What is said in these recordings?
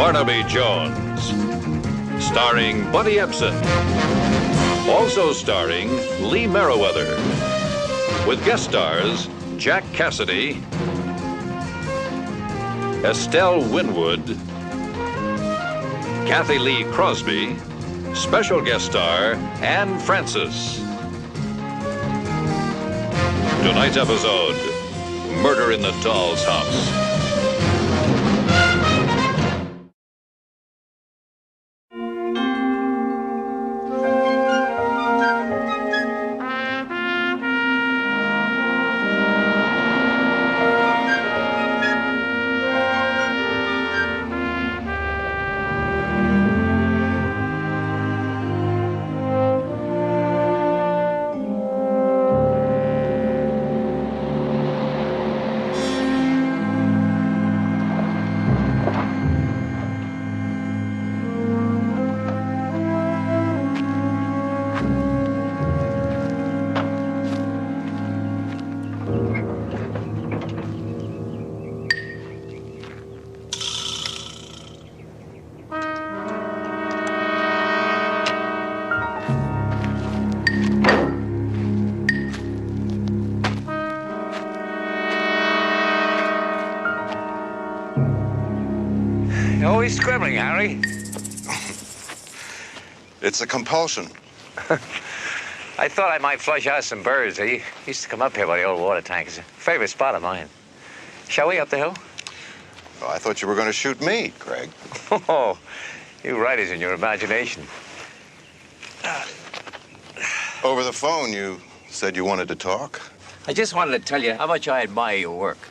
Barnaby Jones, starring Buddy Ebsen. Also starring Lee Merriweather, with guest stars Jack Cassidy, Estelle Winwood, Kathy Lee Crosby, special guest star Anne Francis. Tonight's episode, Murder in the Doll's House. You're always scribbling, Harry. It's a compulsion. I thought I might flush out some birds. He used to come up here by the old water tank. It's a favorite spot of mine. Shall we up the hill? Oh, I thought you were going to shoot me, Craig. Oh, you writers in your imagination. Over the phone, you said you wanted to talk. I just wanted to tell you how much I admire your work.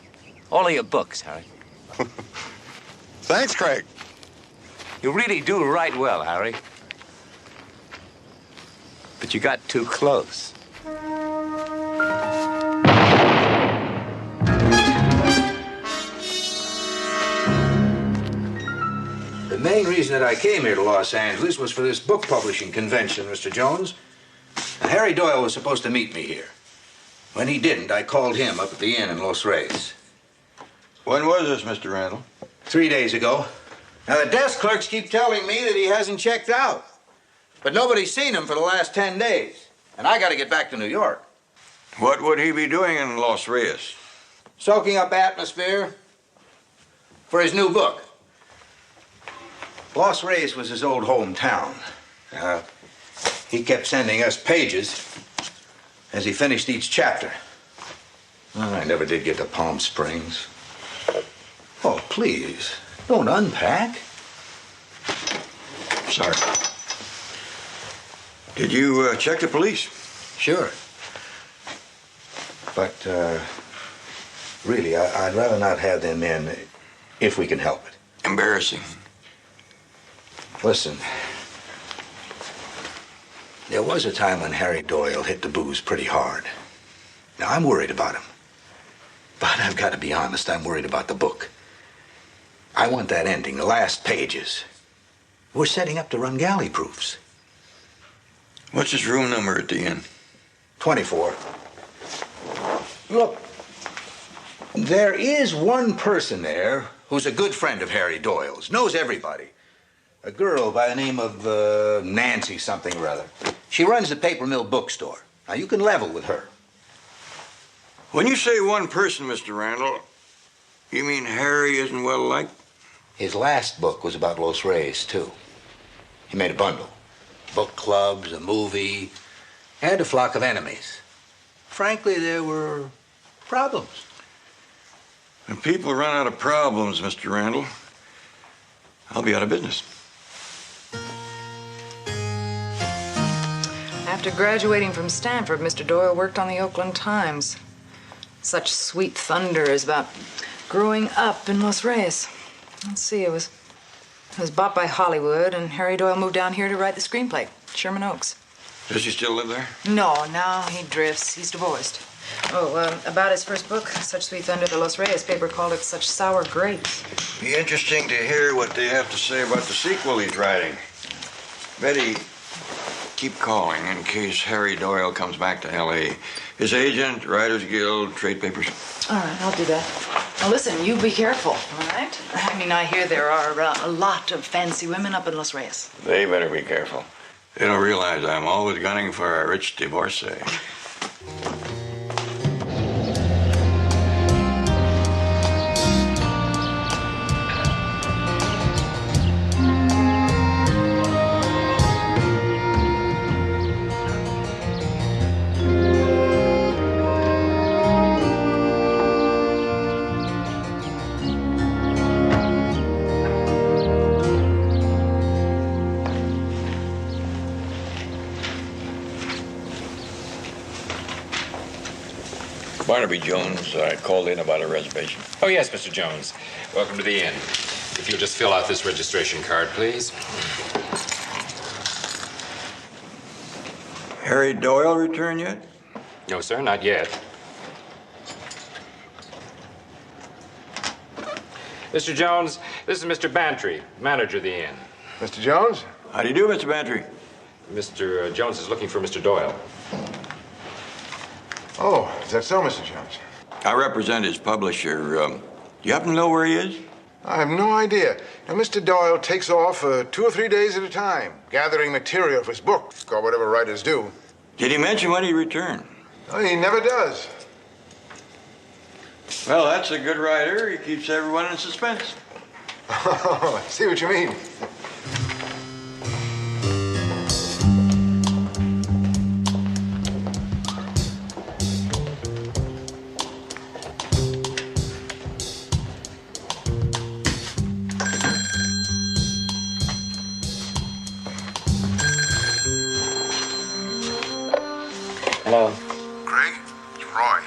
All of your books, Harry. Thanks, Craig. You really do write well, Harry. But you got too close. The main reason that I came here to Los Angeles was for this book publishing convention, Mr. Jones. Now, Harry Doyle was supposed to meet me here. When he didn't, I called him up at the inn in Los Reyes. When was this, Mr. Randall? 3 days ago. Now, the desk clerks keep telling me that he hasn't checked out. But nobody's seen him for the last 10 days. And I got to get back to New York. What would he be doing in Los Reyes? Soaking up atmosphere for his new book. Los Reyes was his old hometown. He kept sending us pages as he finished each chapter. Well, I never did get to Palm Springs. Oh, please, don't unpack. Sorry. Did you check the police? Sure. But, really, I'd rather not have them in if we can help it. Embarrassing. Listen, there was a time when Harry Doyle hit the booze pretty hard. Now, I'm worried about him. But I've got to be honest, I'm worried about the book. I want that ending, the last pages. We're setting up to run galley proofs. What's his room number at the inn? 24. Look, there is one person there who's a good friend of Harry Doyle's, knows everybody. A girl by the name of Nancy something or other. She runs the Paper Mill bookstore. Now, you can level with her. When you say one person, Mr. Randall, you mean Harry isn't well liked? His last book was about Los Reyes, too. He made a bundle. Book clubs, a movie, and a flock of enemies. Frankly, there were problems. When people run out of problems, Mr. Randall, I'll be out of business. After graduating from Stanford, Mr. Doyle worked on the Oakland Times. Such sweet thunder is about growing up in Los Reyes. Let's see, it was bought by Hollywood, and Harry Doyle moved down here to write the screenplay, Sherman Oaks. Does he still live there? No, now he drifts. He's divorced. Oh, about his first book, Such Sweet Thunder, the Los Reyes paper called it Such Sour Grapes. Be interesting to hear what they have to say about the sequel he's writing. Betty, keep calling in case Harry Doyle comes back to L.A. His agent, Writers Guild, trade papers. All right, I'll do that. Now listen, you be careful, all right? I mean, I hear there are a lot of fancy women up in Los Reyes. They better be careful. They don't realize I'm always gunning for a rich divorcee. Barnaby Jones, I called in about a reservation. Oh, yes, Mr. Jones. Welcome to the inn. If you'll just fill out this registration card, please. Harry Doyle returned yet? No, sir, not yet. Mr. Jones, this is Mr. Bantry, manager of the inn. Mr. Jones? How do you do, Mr. Bantry? Mr. Jones is looking for Mr. Doyle. Oh, is that so, Mr. Jones? I represent his publisher. Do you happen to know where he is? I have no idea. Now, Mr. Doyle takes off 2 or 3 days at a time, gathering material for his book, or whatever writers do. Did he mention when he returned? Oh, he never does. Well, that's a good writer. He keeps everyone in suspense. Oh, I see what you mean. Hello? Craig? It's Roy.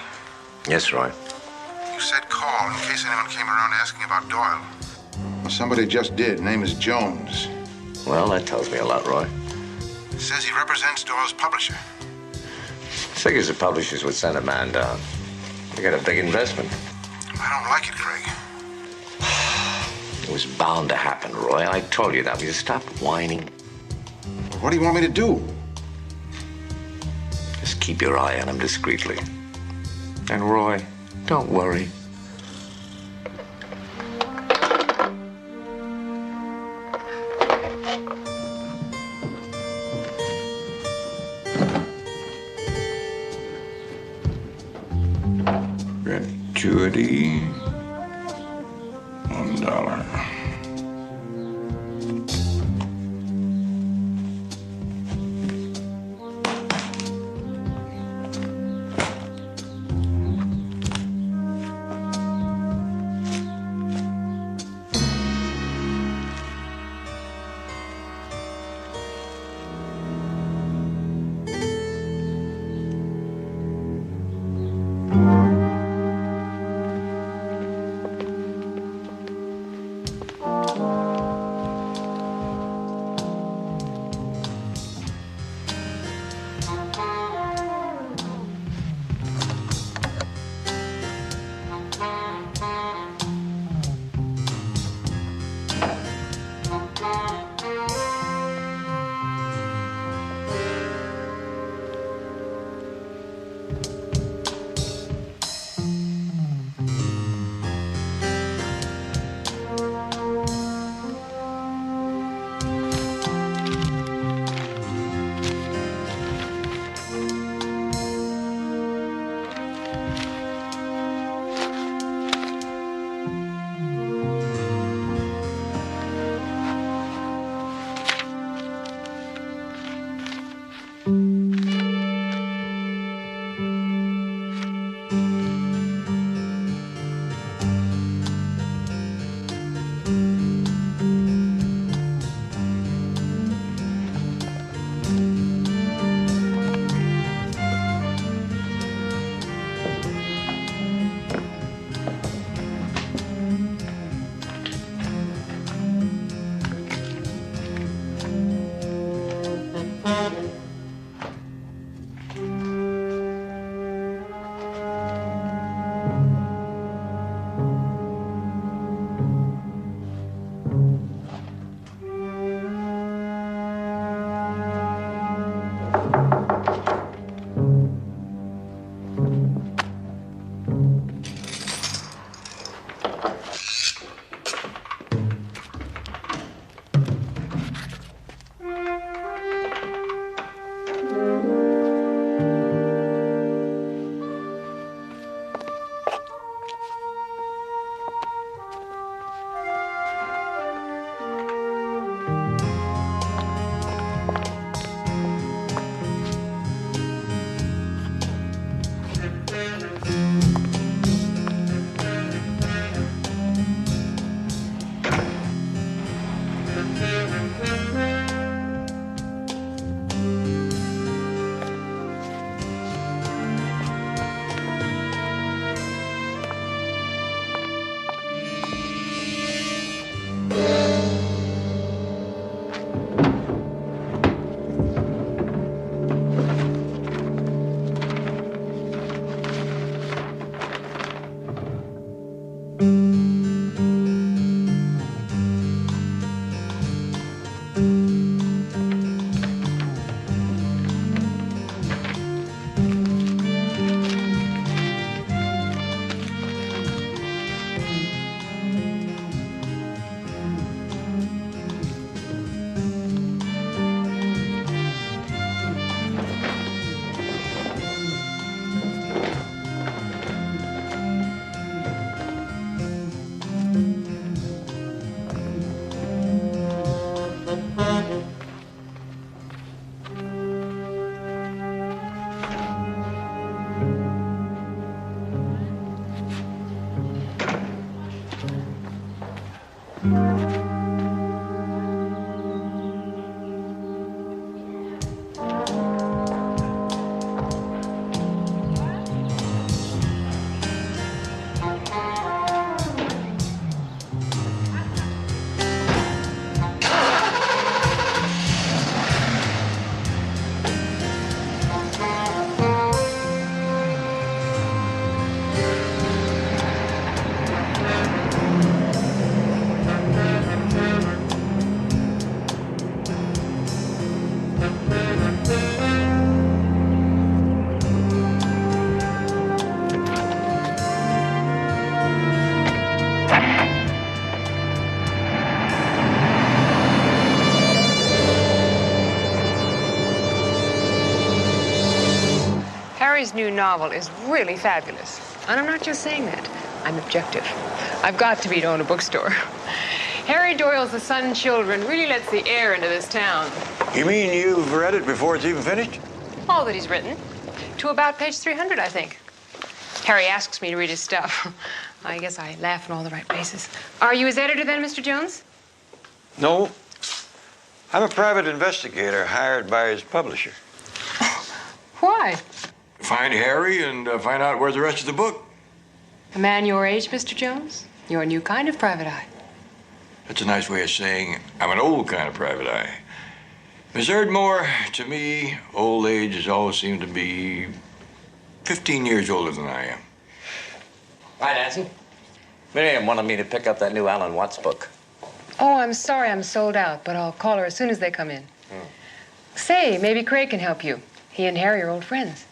Yes, Roy. You said call in case anyone came around asking about Doyle. Well, somebody just did. Name is Jones. Well, that tells me a lot, Roy. Says he represents Doyle's publisher. Figures the publishers would send a man down. They got a big investment. I don't like it, Craig. It was bound to happen, Roy. I told you that. Will you stop whining? Well, what do you want me to do? Just keep your eye on him discreetly. And Roy, don't worry. Gratuity, $1. Harry's new novel is really fabulous. And I'm not just saying that. I'm objective. I've got to be to own a bookstore. Harry Doyle's The Sun and Children really lets the air into this town. You mean you've read it before it's even finished? All that he's written. To about page 300, I think. Harry asks me to read his stuff. I guess I laugh in all the right places. Are you his editor then, Mr. Jones? No. I'm a private investigator hired by his publisher. Why? Find Harry and find out where's the rest of the book. A man your age, Mr. Jones? You're a new kind of private eye. That's a nice way of saying I'm an old kind of private eye. Miss Erdmore, to me, old age has always seemed to be 15 years older than I am. Hi, Nancy. Miriam wanted me to pick up that new Alan Watts book. Oh, I'm sorry I'm sold out, but I'll call her as soon as they come in. Say, maybe Craig can help you. He and Harry are old friends.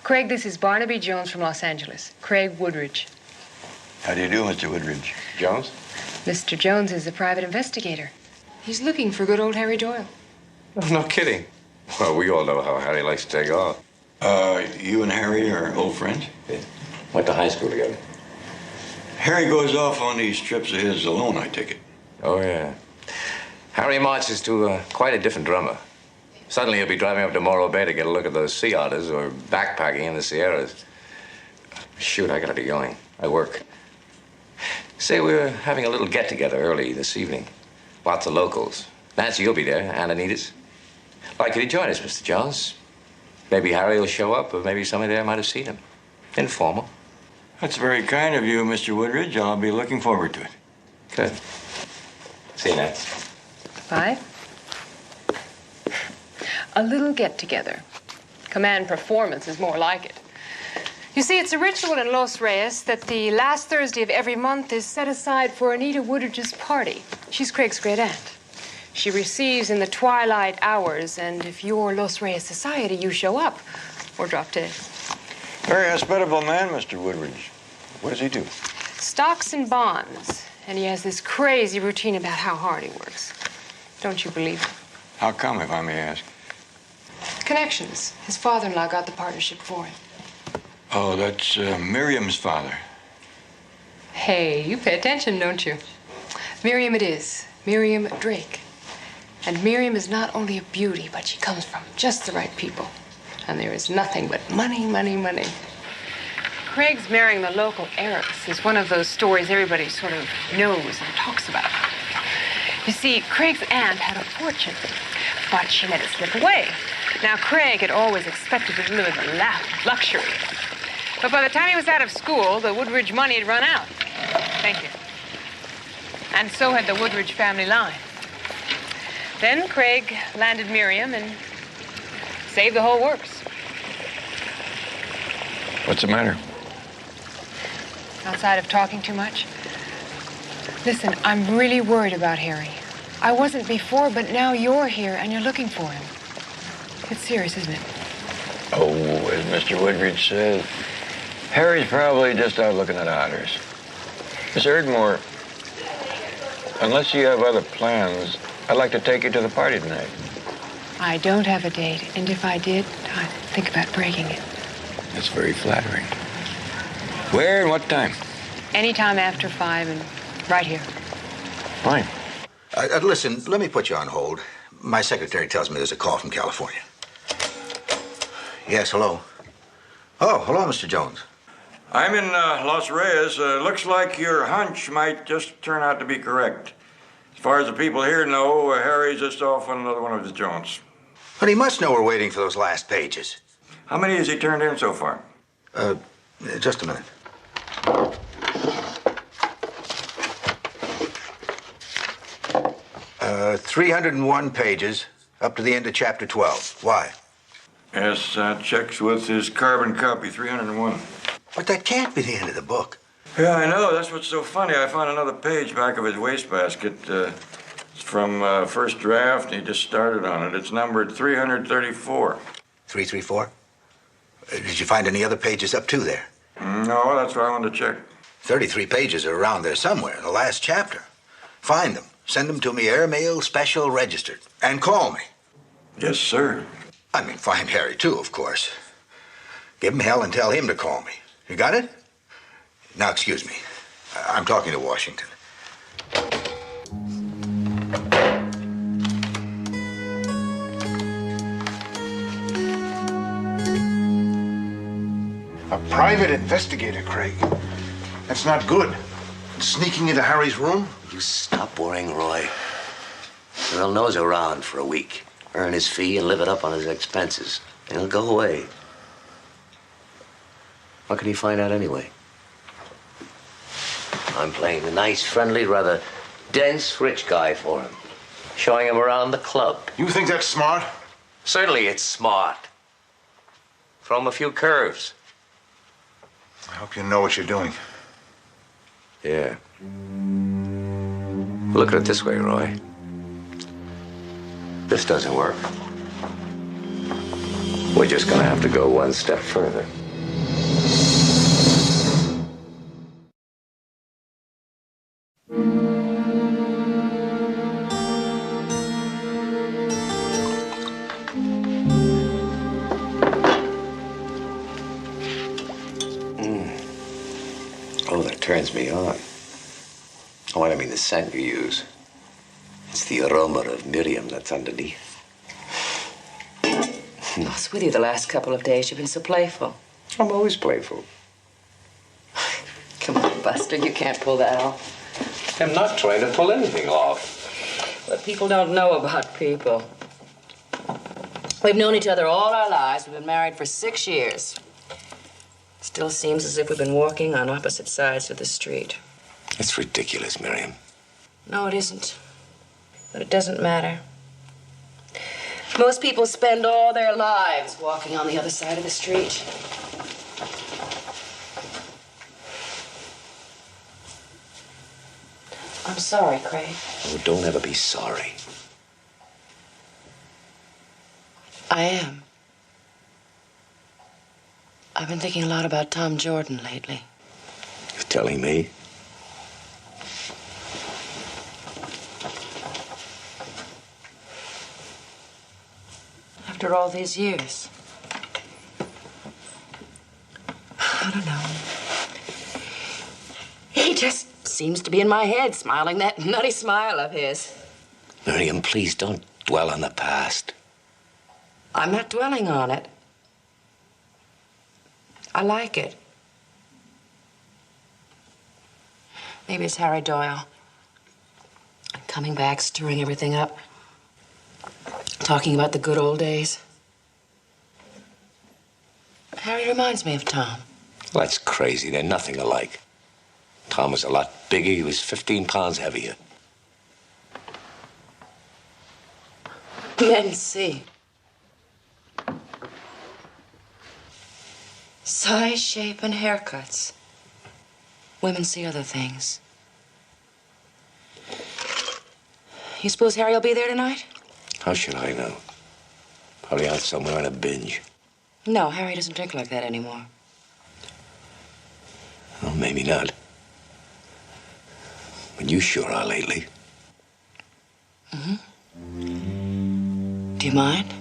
Craig, this is Barnaby Jones from Los Angeles. Craig Woodridge. How do you do, Mr. Woodridge? Jones? Mr. Jones is a private investigator. He's looking for good old Harry Doyle. Oh, no kidding. Well, we all know how Harry likes to take off. You and Harry are old friends? Yeah. Went to high school together. Harry goes off on these trips of his alone, I take it. Oh, yeah. Harry marches to quite a different drummer. Suddenly he'll be driving up to Morro Bay to get a look at those sea otters or backpacking in the Sierras. Shoot, I gotta be going. I work. Say, we're having a little get-together early this evening. Lots of locals. Nancy, you'll be there. Ananitas. Like you to join us, Mr. Jones. Maybe Harry will show up, or maybe somebody there might have seen him. Informal. That's very kind of you, Mr. Woodridge. I'll be looking forward to it. Good. See you, Nancy. Bye. A little get-together. Command performance is more like it. You see, it's a ritual in Los Reyes that the last Thursday of every month is set aside for Anita Woodridge's party. She's Craig's great aunt. She receives in the twilight hours, and if you're Los Reyes society, you show up or drop dead. Very hospitable man, Mr. Woodridge. What does he do? Stocks and bonds. And he has this crazy routine about how hard he works. Don't you believe it? How come, if I may ask? Connections. His father-in-law got the partnership for him. Oh, that's Miriam's father. Hey, you pay attention, don't you? Miriam it is. Miriam Drake. And Miriam is not only a beauty, but she comes from just the right people. And there is nothing but money, money, money. Craig's marrying the local heiress is one of those stories everybody sort of knows and talks about. You see, Craig's aunt had a fortune, but she let it slip away. Now, Craig had always expected to live in luxury. But by the time he was out of school, the Woodridge money had run out. Thank you. And so had the Woodridge family line. Then Craig landed Miriam and saved the whole works. What's the matter? Outside of talking too much? Listen, I'm really worried about Harry. I wasn't before, but now you're here and you're looking for him. It's serious, isn't it? Oh, as Mr. Woodridge says, Harry's probably just out looking at otters. Miss Erdmore, unless you have other plans, I'd like to take you to the party tonight. I don't have a date, and if I did, I'd think about breaking it. That's very flattering. Where and what time? Anytime after 5 and right here. Fine. Listen, let me put you on hold. My secretary tells me there's a call from California. Yes, hello. Oh, hello, Mr. Jones. I'm in Los Reyes. Looks like your hunch might just turn out to be correct. As far as the people here know, Harry's just off on another one of his jaunts. But he must know we're waiting for those last pages. How many has he turned in so far? Just a minute. 301 pages, up to the end of chapter 12. Why? Yes, checks with his carbon copy, 301. But that can't be the end of the book. Yeah, I know. That's what's so funny. I found another page back of his wastebasket. It's from first draft. He just started on it. It's numbered 334. 334? Did you find any other pages up to there? No, that's what I wanted to check. 33 pages are around there somewhere in the last chapter. Find them. Send them to me, airmail, special, registered. And call me. Yes, sir. I mean, find Harry, too, of course. Give him hell and tell him to call me. You got it? Now, excuse me. I'm talking to Washington. A private investigator, Craig. That's not good. Sneaking into Harry's room? You stop worrying, Roy. Earl knows around for a week. Earn his fee and live it up on his expenses. And he'll go away. What can he find out anyway? I'm playing the nice, friendly, rather dense rich guy for him. Showing him around the club. You think that's smart? Certainly it's smart. Throw him a few curves. I hope you know what you're doing. Yeah. Look at it this way, Roy. This doesn't work. We're just gonna have to go one step further. Oh, that turns me on. Oh, I don't mean the scent you use. It's the aroma of Miriam that's underneath. What's with you the last couple of days? You've been so playful. I'm always playful. Come on, Buster, you can't pull that off. I'm not trying to pull anything off. What people don't know about people. We've known each other all our lives. We've been married for 6 years. Still seems as if we've been walking on opposite sides of the street. It's ridiculous, Miriam. No, it isn't. But it doesn't matter. Most people spend all their lives walking on the other side of the street. I'm sorry, Craig. Oh, don't ever be sorry. I am. I've been thinking a lot about Tom Jordan lately. You're telling me? After all these years. I don't know. He just seems to be in my head, smiling that nutty smile of his. Miriam, please don't dwell on the past. I'm not dwelling on it. I like it. Maybe it's Harry Doyle. Coming back, stirring everything up. Talking about the good old days. Harry reminds me of Tom. Well, that's crazy. They're nothing alike. Tom was a lot bigger. He was 15 pounds heavier. Men see. Size, shape, and haircuts. Women see other things. You suppose Harry will be there tonight? How should I know? Probably out somewhere on a binge. No, Harry doesn't drink like that anymore. Well, maybe not. But you sure are lately. Mm-hmm. Do you mind?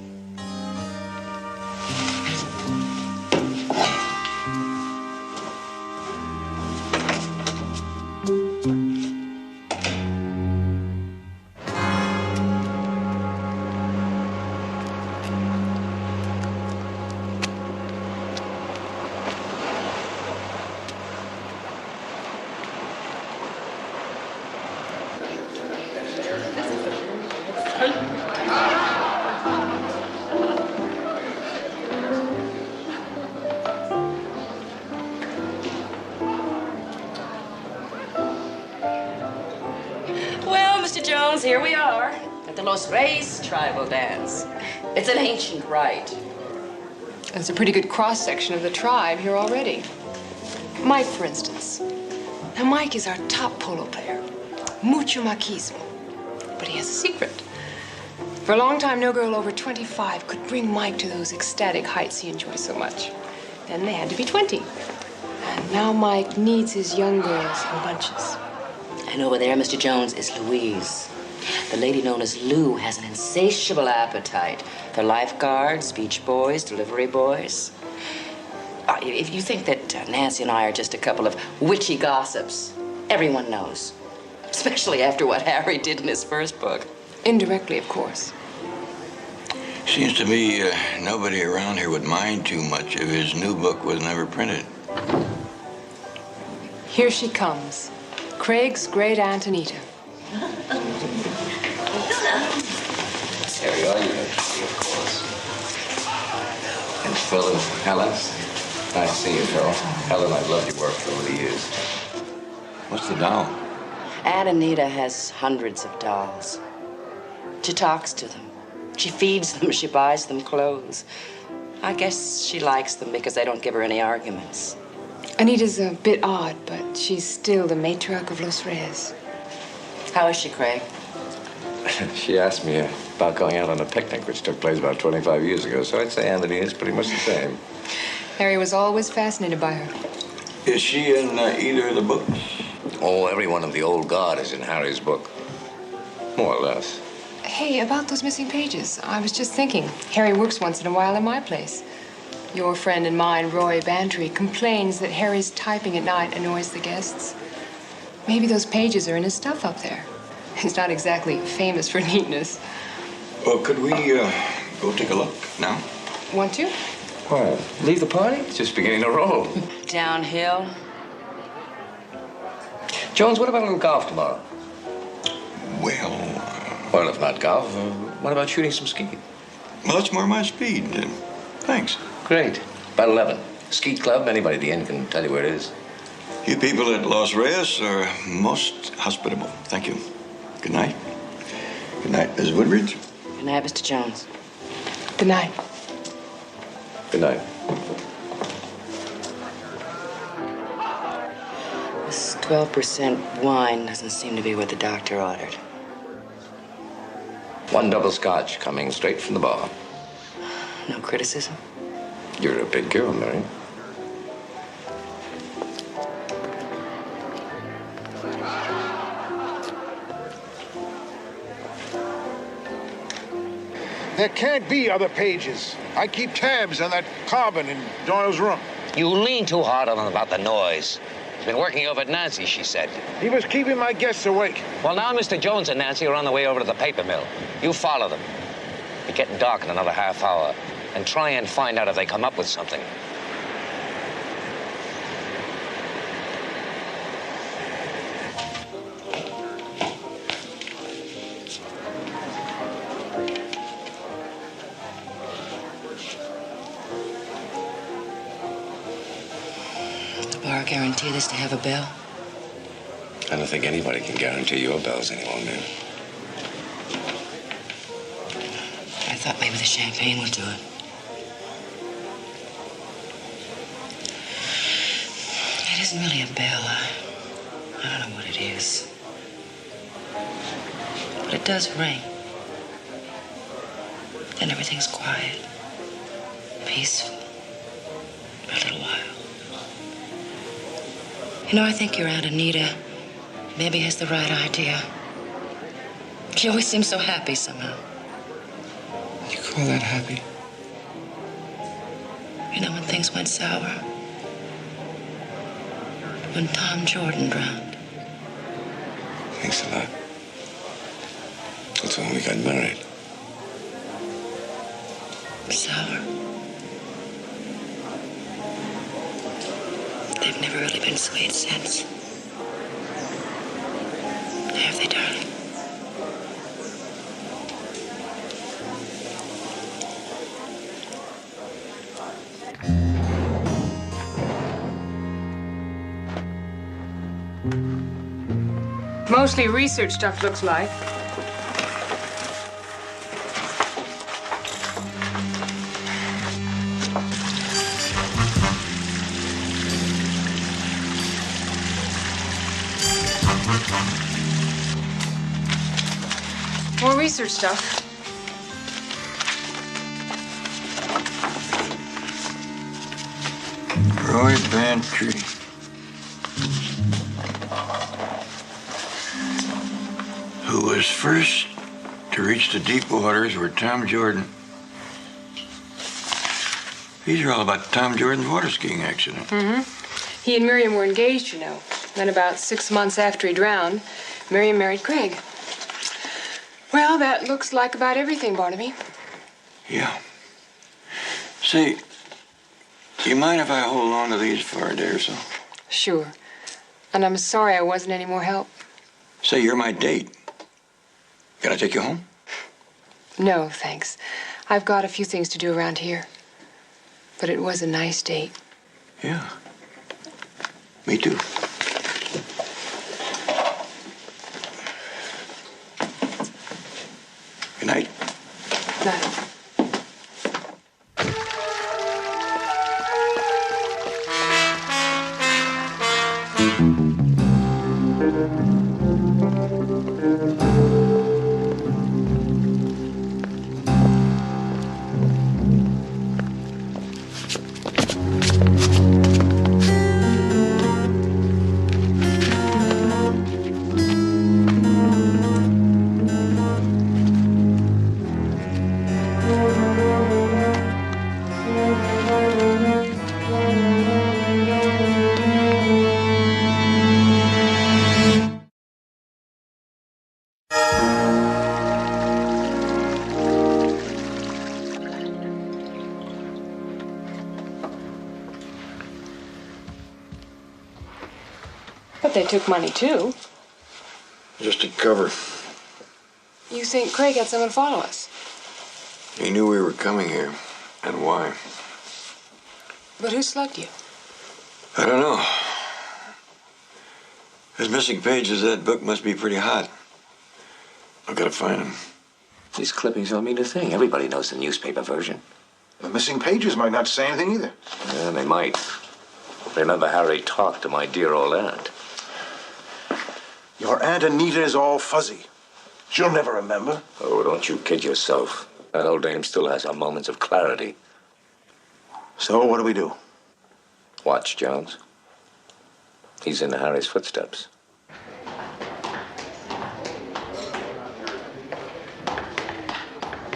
Well, Mr. Jones, here we are at the Los Reyes tribal dance. It's an ancient rite. There's a pretty good cross-section of the tribe here already. Mike, for instance. Now, Mike is our top polo player. Mucho machismo. But he has a secret. For a long time, no girl over 25 could bring Mike to those ecstatic heights he enjoys so much. Then they had to be 20. And now Mike needs his young girls in bunches. And over there, Mr. Jones, is Louise. The lady known as Lou has an insatiable appetite for lifeguards, beach boys, delivery boys. If you think that Nancy and I are just a couple of witchy gossips, everyone knows. Especially after what Harry did in his first book. Indirectly, of course. Seems to me nobody around here would mind too much if his new book was never printed. Here she comes. Craig's great-aunt Anita. Harry, are you? Of course. And Phil and Helen. Nice to see you, Phil. Helen, I've loved your work over the years. What's the doll? Aunt Anita has hundreds of dolls. She talks to them. She feeds them. She buys them clothes. I guess she likes them because they don't give her any arguments. Anita's a bit odd, but she's still the matriarch of Los Reyes. How is she, Craig? She asked me about going out on a picnic, which took place about 25 years ago, so I'd say Aunt Anita's pretty much the same. Harry was always fascinated by her. Is she in either of the books? Oh, every one of the old guard is in Harry's book. More or less. Hey, about those missing pages, I was just thinking. Harry works once in a while in my place. Your friend and mine, Roy Bantry, complains that Harry's typing at night annoys the guests. Maybe those pages are in his stuff up there. He's not exactly famous for neatness. Well, could we go take a look now? Want to? Why? Leave the party? It's just beginning to roll. Downhill. Jones, what about a little golf tomorrow? Well, if not golf, what about shooting some ski? Well, that's more my speed. Thanks. Great. About 11. Ski club, anybody at the inn can tell you where it is. You people at Los Reyes are most hospitable. Thank you. Good night. Good night, Miss Woodbridge. Good night, Mr. Jones. Good night. Good night. This 12% wine doesn't seem to be what the doctor ordered. 1 double scotch coming straight from the bar. No criticism? You're a big girl, Mary. There can't be other pages. I keep tabs on that carbon in Doyle's room. You lean too hard on him about the noise. He's been working over at Nancy's, she said. He was keeping my guests awake. Well, now Mr. Jones and Nancy are on the way over to the paper mill. You follow them. It's getting dark in another half hour. And try and find out if they come up with something. The bar guarantee this to have a bell? I don't think anybody can guarantee your bells any longer. I thought maybe the champagne would do it. It isn't really a bell. I don't know what it is. But it does ring. Then everything's quiet. Peaceful. For a little while. You know, I think your Aunt Anita maybe has the right idea. She always seems so happy somehow. You call that happy? You know, when things went sour. When Tom Jordan drowned. Thanks a lot. That's when we got married. Sour. They've never really been sweet since. Have they, darling? Mostly research stuff, looks like. More research stuff. Roy Bantry. Who was first to reach the deep waters where Tom Jordan... These are all about Tom Jordan's water skiing accident. Mm-hmm. He and Miriam were engaged, you know. Then about 6 months after he drowned, Miriam married Craig. Well, that looks like about everything, Barnaby. Yeah. Say, you mind if I hold on to these for a day or so? Sure. And I'm sorry I wasn't any more help. Say, you're my date. Can I take you home? No, thanks. I've got a few things to do around here. But it was a nice date. Yeah. Me too. Good night. Night. But they took money, too. Just to cover. You think Craig had someone follow us? He knew we were coming here. And why? But who slugged you? I don't know. As missing pages, that book must be pretty hot. I've got to find him. These clippings don't mean a thing. Everybody knows the newspaper version. The missing pages might not say anything either. Yeah, they might. Remember Harry talked to my dear old aunt. Your Aunt Anita is all fuzzy. She'll never remember. Oh, don't you kid yourself. That old dame still has her moments of clarity. So what do we do? Watch, Jones. He's in Harry's footsteps.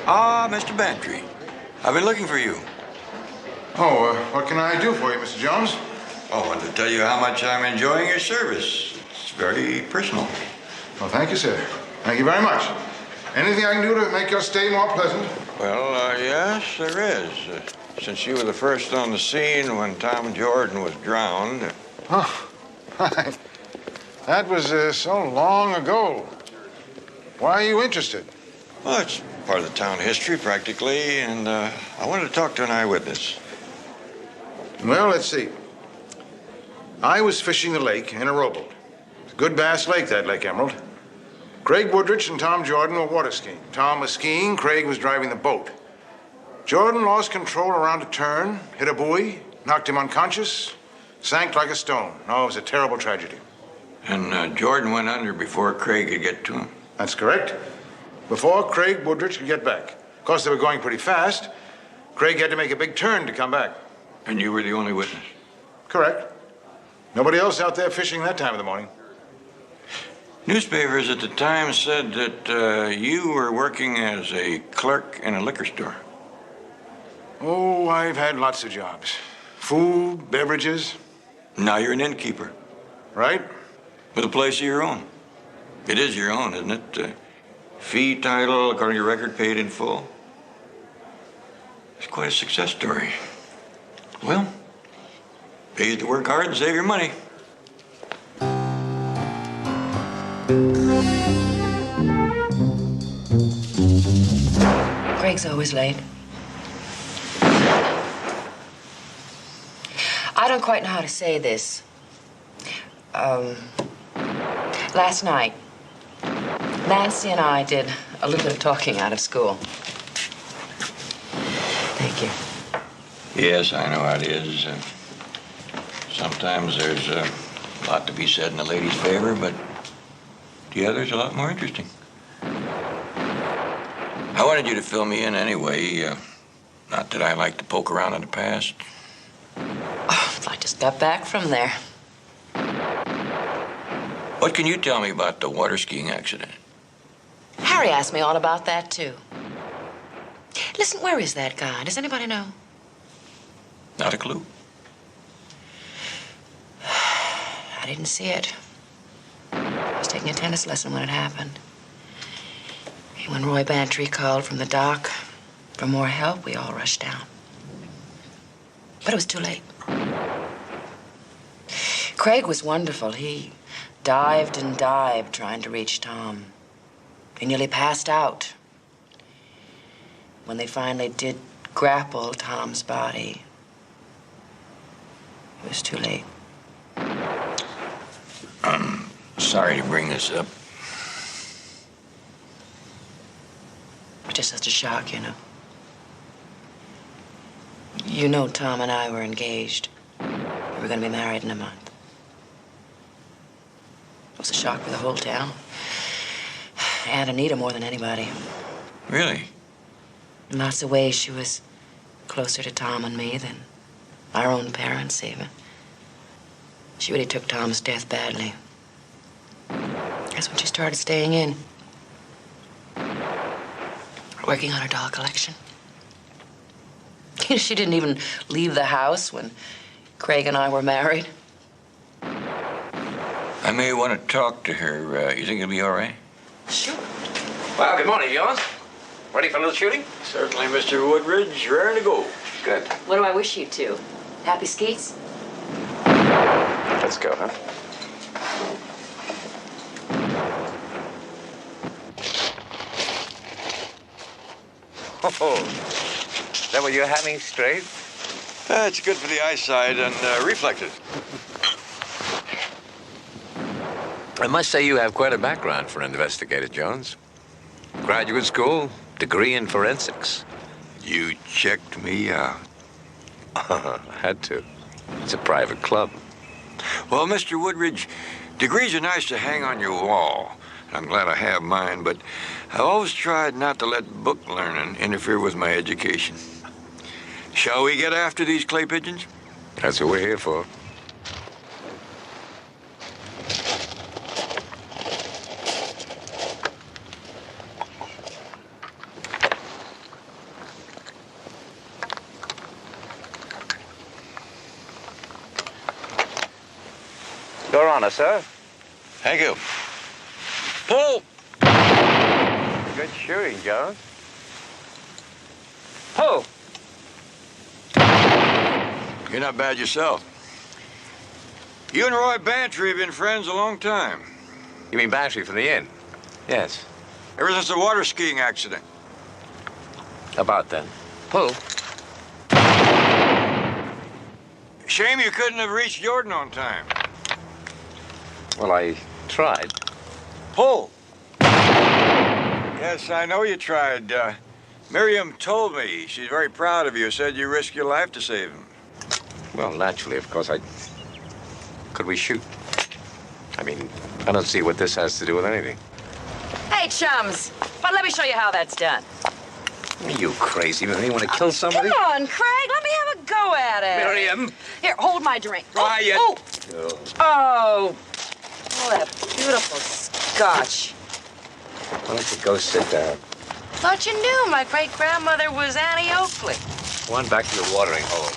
Ah, Mr. Bantry. I've been looking for you. Oh, what can I do for you, Mr. Jones? Oh, I wanted to tell you how much I'm enjoying your service. It's very personal. Well, thank you, sir. Thank you very much. Anything I can do to make your stay more pleasant? Well, yes, there is. Since you were the first on the scene when Tom Jordan was drowned. Oh, that was so long ago. Why are you interested? Well, it's part of the town history, practically, and I wanted to talk to an eyewitness. Well, let's see. I was fishing the lake in a rowboat. It's a good bass lake, that Lake Emerald. Craig Woodrich and Tom Jordan were water skiing. Tom was skiing, Craig was driving the boat. Jordan lost control around a turn, hit a buoy, knocked him unconscious, sank like a stone. Oh, it was a terrible tragedy. And Jordan went under before Craig could get to him? That's correct. Before Craig Woodrich could get back. Of course, they were going pretty fast. Craig had to make a big turn to come back. And you were the only witness? Correct. Nobody else out there fishing that time of the morning. Newspapers at the time said that you were working as a clerk in a liquor store. Oh, I've had lots of jobs. Food, beverages. Now you're an innkeeper. Right? With a place of your own. It is your own, isn't it? Fee title, according to your record, paid in full. It's quite a success story. Well, pay you to work hard and save your money. Craig's always late. I don't quite know how to say this. Last night, Nancy and I did a little bit of talking out of school. Thank you. Yes, I know how it is. Sometimes there's a lot to be said in a lady's favor, but the other's a lot more interesting. I wanted you to fill me in anyway. Not that I like to poke around in the past. Oh, I just got back from there. What can you tell me about the water skiing accident? Harry asked me all about that, too. Listen, where is that guy? Does anybody know? Not a clue. I didn't see it. I was taking a tennis lesson when it happened. When Roy Bantry called from the dock for more help, we all rushed down. But it was too late. Craig was wonderful. He dived and dived trying to reach Tom. He nearly passed out. When they finally did grapple Tom's body, it was too late. I'm sorry to bring this up. It was just such a shock, you know. You know Tom and I were engaged. We were going to be married in a month. It was a shock for the whole town. And Anita more than anybody. Really? In lots of ways, she was closer to Tom and me than our own parents, even. She really took Tom's death badly. That's when she started staying in. Working on her doll collection. She didn't even leave the house when Craig and I were married. I may want to talk to her. You think it'll be all right? Sure. Well, good morning, Jones. Ready for a little shooting? Certainly, Mr. Woodridge. Raring to go. Good. What do I wish you to? Happy skeets? Let's go, huh? Oh, is that what you're having straight? It's good for the eyesight and reflexes. I must say you have quite a background for an investigator, Jones. Graduate school, degree in forensics. You checked me out. Had to. It's a private club. Well, Mr. Woodridge, degrees are nice to hang on your wall. I'm glad I have mine, but I've always tried not to let book learning interfere with my education. Shall we get after these clay pigeons? That's what we're here for. honor, sir. Thank you. Pull! Good shooting, Jones. Pull! You're not bad yourself. You and Roy Bantry have been friends a long time. You mean Bantry from the inn? Yes. Ever since the water skiing accident. About then. Pull. Shame you couldn't have reached Jordan on time. Well, I tried. Pull! Yes, I know you tried. Miriam told me. She's very proud of you. Said you risked your life to save him. Well, naturally, of course, Could we shoot? I mean, I don't see what this has to do with anything. Hey, chums. But let me show you how that's done. Are you crazy? You want to kill somebody? Come on, Craig. Let me have a go at it. Miriam! Here, hold my drink. Ryan! Oh, what a beautiful scotch. Why don't you go sit down? Thought you knew my great-grandmother was Annie Oakley. Go on back to your watering hole.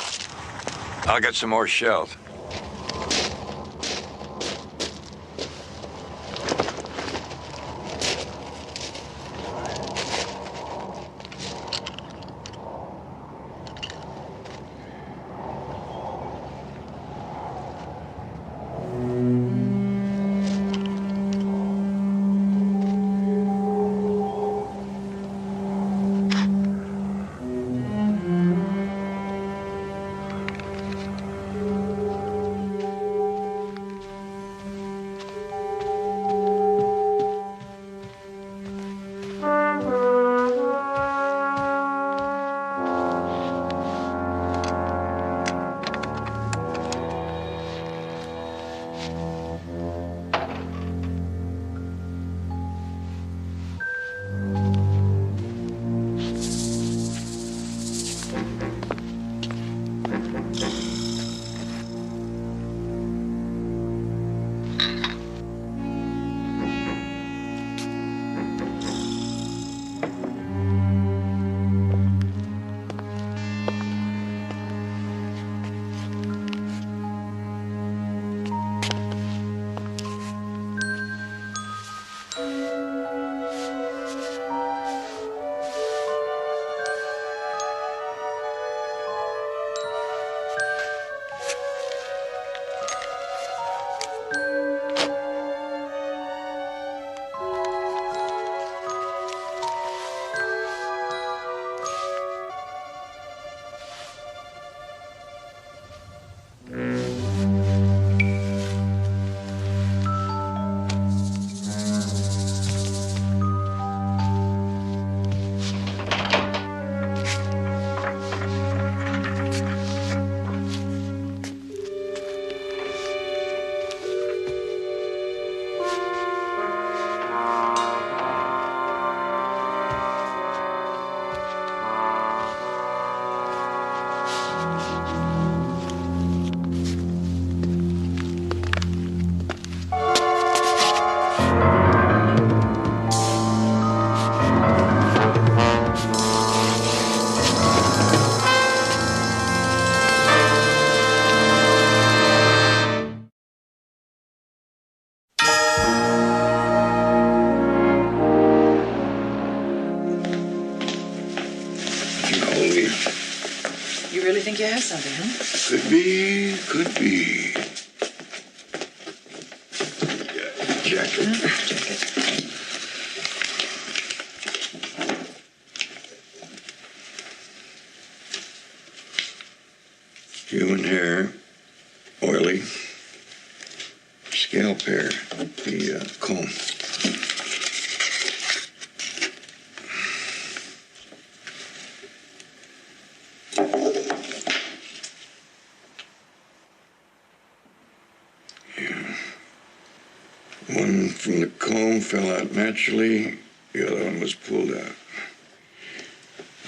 I'll get some more shells. You really think you have something, huh? Could be, could be. Yeah, jacket. Human hair, oily. Scalp hair, the comb. One from the comb fell out naturally, the other one was pulled out.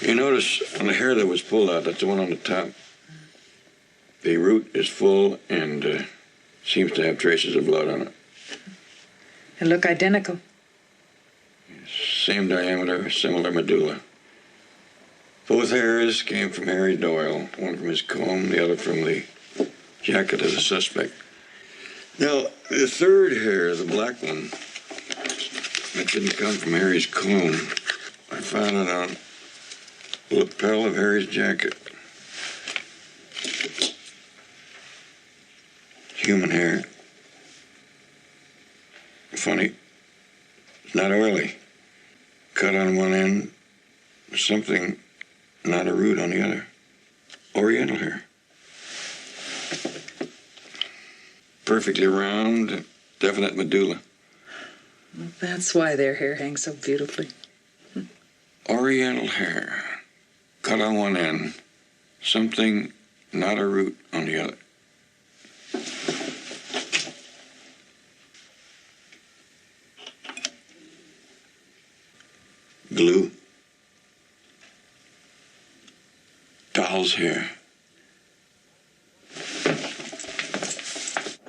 You notice on the hair that was pulled out, that's the one on the top. The root is full and seems to have traces of blood on it. They look identical. Same diameter, similar medulla. Both hairs came from Harry Doyle, one from his comb, the other from the jacket of the suspect. Now, the third hair, the black one, that didn't come from Harry's comb. I found it on the lapel of Harry's jacket. Human hair. Funny. It's not oily. Cut on one end, something, not a root on the other. Oriental hair. Perfectly round, definite medulla. That's why their hair hangs so beautifully. Oriental hair. Cut on one end, something, not a root on the other. Glue. Doll's hair.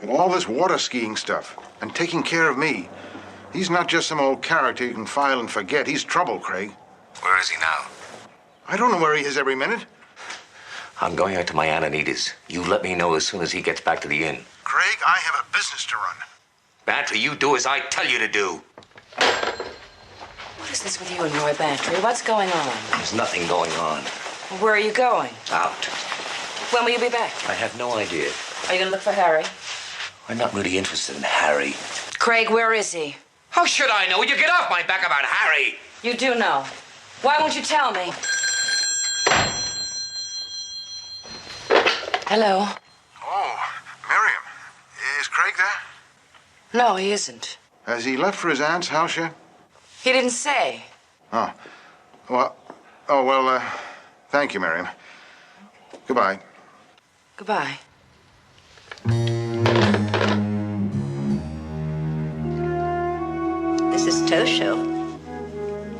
With all this water skiing stuff and taking care of me, he's not just some old character you can file and forget. He's trouble, Craig. Where is he now? I don't know where he is every minute. I'm going out to my Aunt Anita's. You let me know as soon as he gets back to the inn. Craig, I have a business to run. Bantry, you do as I tell you to do. What is this with you and Roy Bantry? What's going on? There's nothing going on. Well, where are you going? Out. When will you be back? I have no idea. Are you going to look for Harry? I'm not really interested in Harry. Craig, where is he? How should I know? You get off my back about Harry. You do know. Why won't you tell me? Hello? Oh, Miriam. Is Craig there? No, he isn't. Has he left for his aunt's house yet? He didn't say. Oh. Well, thank you, Miriam. Goodbye. Goodbye. This is Tosho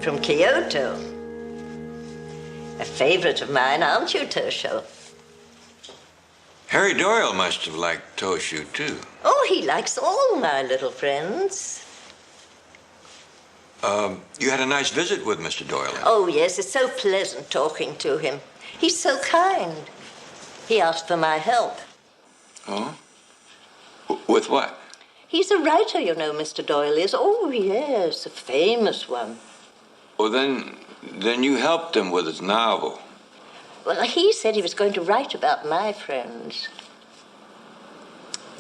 from Kyoto. A favorite of mine, aren't you, Tosho? Harry Doyle must have liked Toshu, too. Oh, he likes all my little friends. You had a nice visit with Mr. Doyle. Oh, yes, it's so pleasant talking to him. He's so kind. He asked for my help. Oh? With what? He's a writer, you know, Mr. Doyle is. Oh, yes, a famous one. Well, then you helped him with his novel. Well, he said he was going to write about my friends.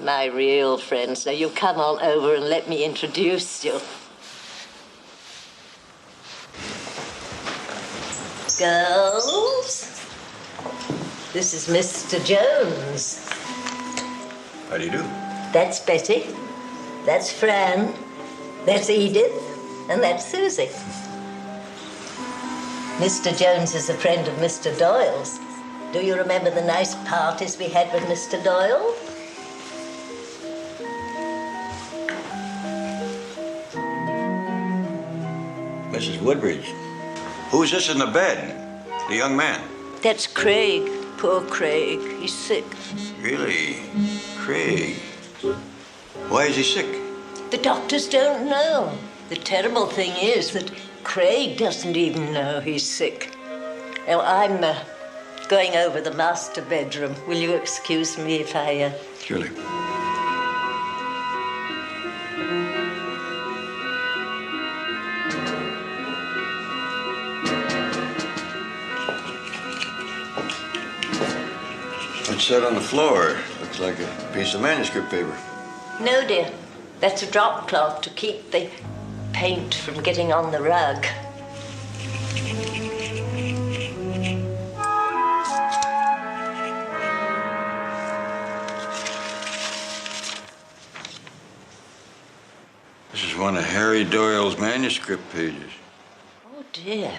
My real friends. Now, you come on over and let me introduce you. Girls, this is Mr. Jones. How do you do? That's Betty. That's Fran. That's Edith. And that's Susie. Mr. Jones is a friend of Mr. Doyle's. Do you remember the nice parties we had with Mr. Doyle? Mrs. Woodbridge, who's this in the bed? The young man? That's Craig. Poor Craig. He's sick. Really? Craig? Why is he sick? The doctors don't know. The terrible thing is that Craig doesn't even know he's sick. Now, I'm going over the master bedroom. Will you excuse me if I... Surely. What's that on the floor? Looks like a piece of manuscript paper. No, dear. That's a drop cloth to keep the paint from getting on the rug. This is one of Harry Doyle's manuscript pages. Oh, dear.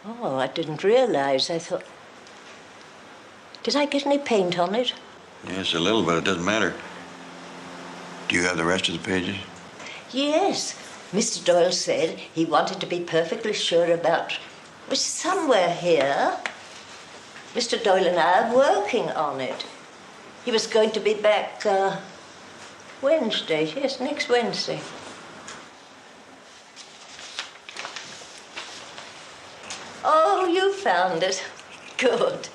Oh, I didn't realize. I thought... Did I get any paint on it? Yes, a little, but it doesn't matter. Do you have the rest of the pages? Yes. Mr. Doyle said he wanted to be perfectly sure about... It was somewhere here. Mr. Doyle and I are working on it. He was going to be back, Wednesday. Yes, next Wednesday. Oh, you found it. Good.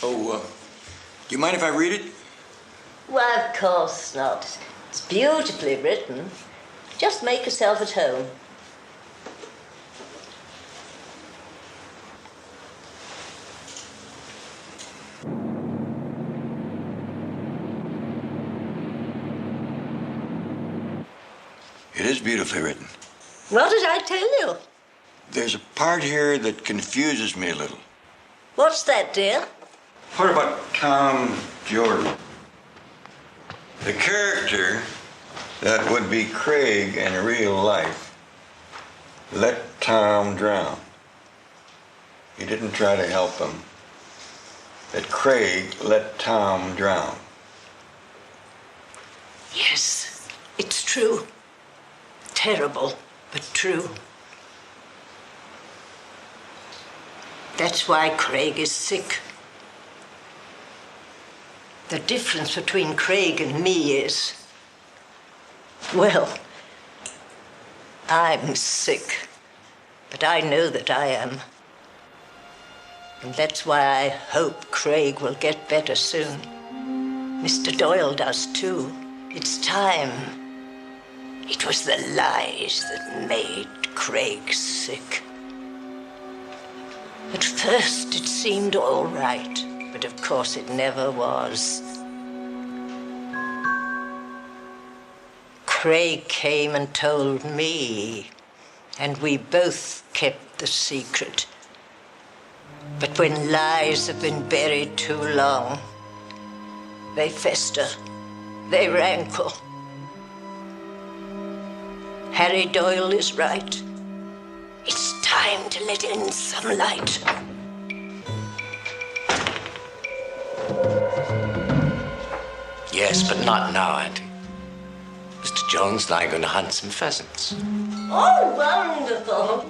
Oh, do you mind if I read it? Why, of course not. It's beautifully written. Just make yourself at home. It is beautifully written. What did I tell you? There's a part here that confuses me a little. What's that, dear? Part about Tom Jordan. The character that would be Craig in real life let Tom drown. He didn't try to help him. That Craig let Tom drown. Yes, it's true. Terrible, but true. That's why Craig is sick. The difference between Craig and me is, well, I'm sick, but I know that I am. And that's why I hope Craig will get better soon. Mr. Doyle does too. It's time. It was the lies that made Craig sick. At first it seemed all right, but of course it never was. Craig came and told me, and we both kept the secret. But when lies have been buried too long, they fester, they rankle. Harry Doyle is right. It's time to let in some light. Yes, but not now, Auntie. Mr. Jones and I are going to hunt some pheasants. Oh, wonderful.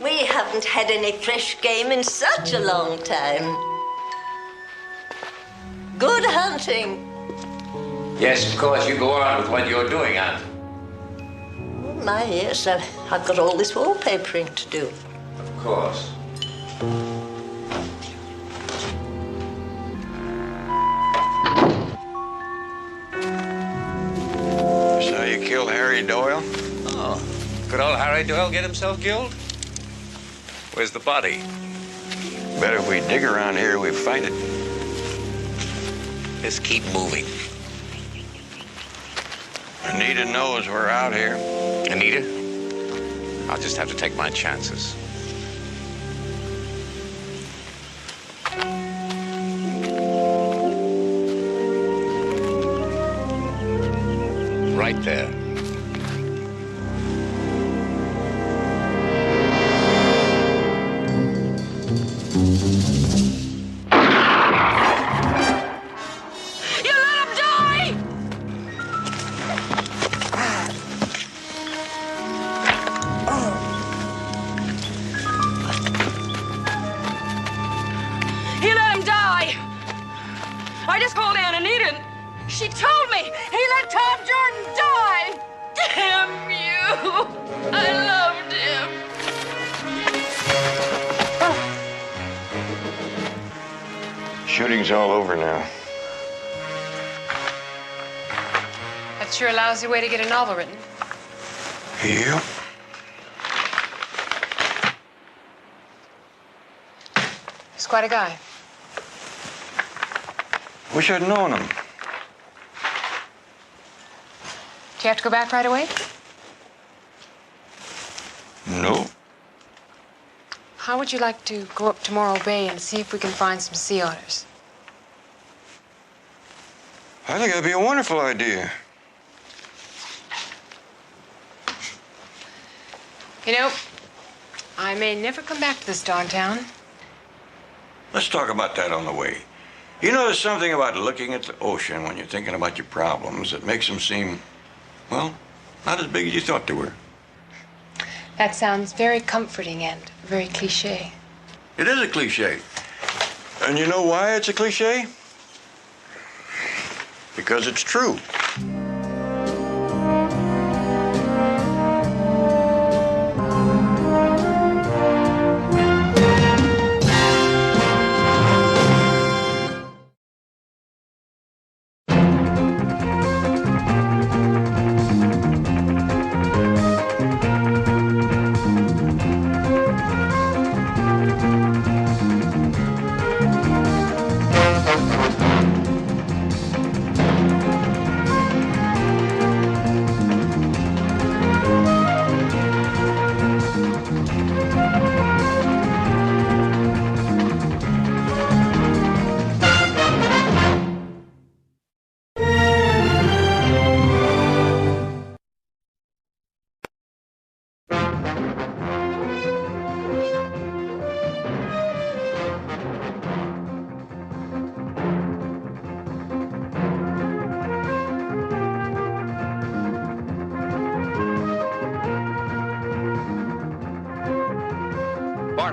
We haven't had any fresh game in such a long time. Good hunting. Yes, of course, you go on with what you're doing, Aunt. Oh, my, yes, I've got all this wallpapering to do. Of course. So you killed Harry Doyle? Oh, could old Harry Doyle get himself killed? Where's the body? Bet if we dig around here, we find it. Just keep moving. Anita knows we're out here. Anita? I'll just have to take my chances. Right there. I just called Aunt Anita and she told me he let Tom Jordan die. Damn you. I loved him. Shooting's all over now. That's sure a lousy way to get a novel written. You? He's quite a guy. Wish I'd known him. Do you have to go back right away? No. How would you like to go up to Morro Bay and see if we can find some sea otters? I think that'd be a wonderful idea. You know, I may never come back to this darn town. Let's talk about that on the way. You know, there's something about looking at the ocean when you're thinking about your problems that makes them seem, well, not as big as you thought they were. That sounds very comforting and very cliche. It is a cliche. And you know why it's a cliche? Because it's true.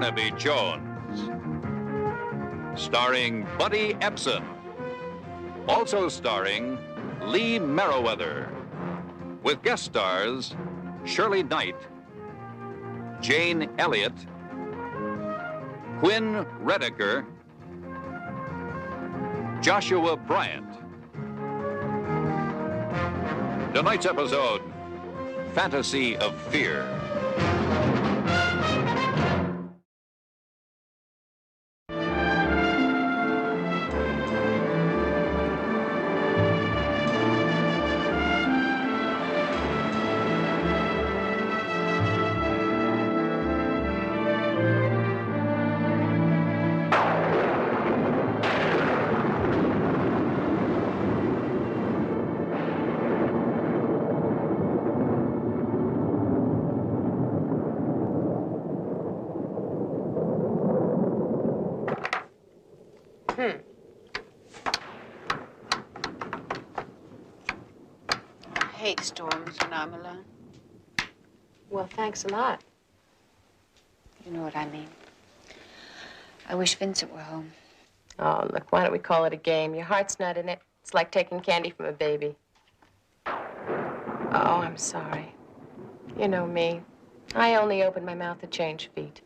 Barnaby Jones. Starring Buddy Epson. Also starring Lee Merriweather. With guest stars Shirley Knight, Jane Elliott, Quinn Redeker, Joshua Bryant. Tonight's episode, Fantasy of Fear. I hate storms when I'm alone. Well, thanks a lot. You know what I mean. I wish Vincent were home. Oh, look, why don't we call it a game? Your heart's not in it. It's like taking candy from a baby. Oh, I'm sorry. You know me. I only open my mouth to change feet.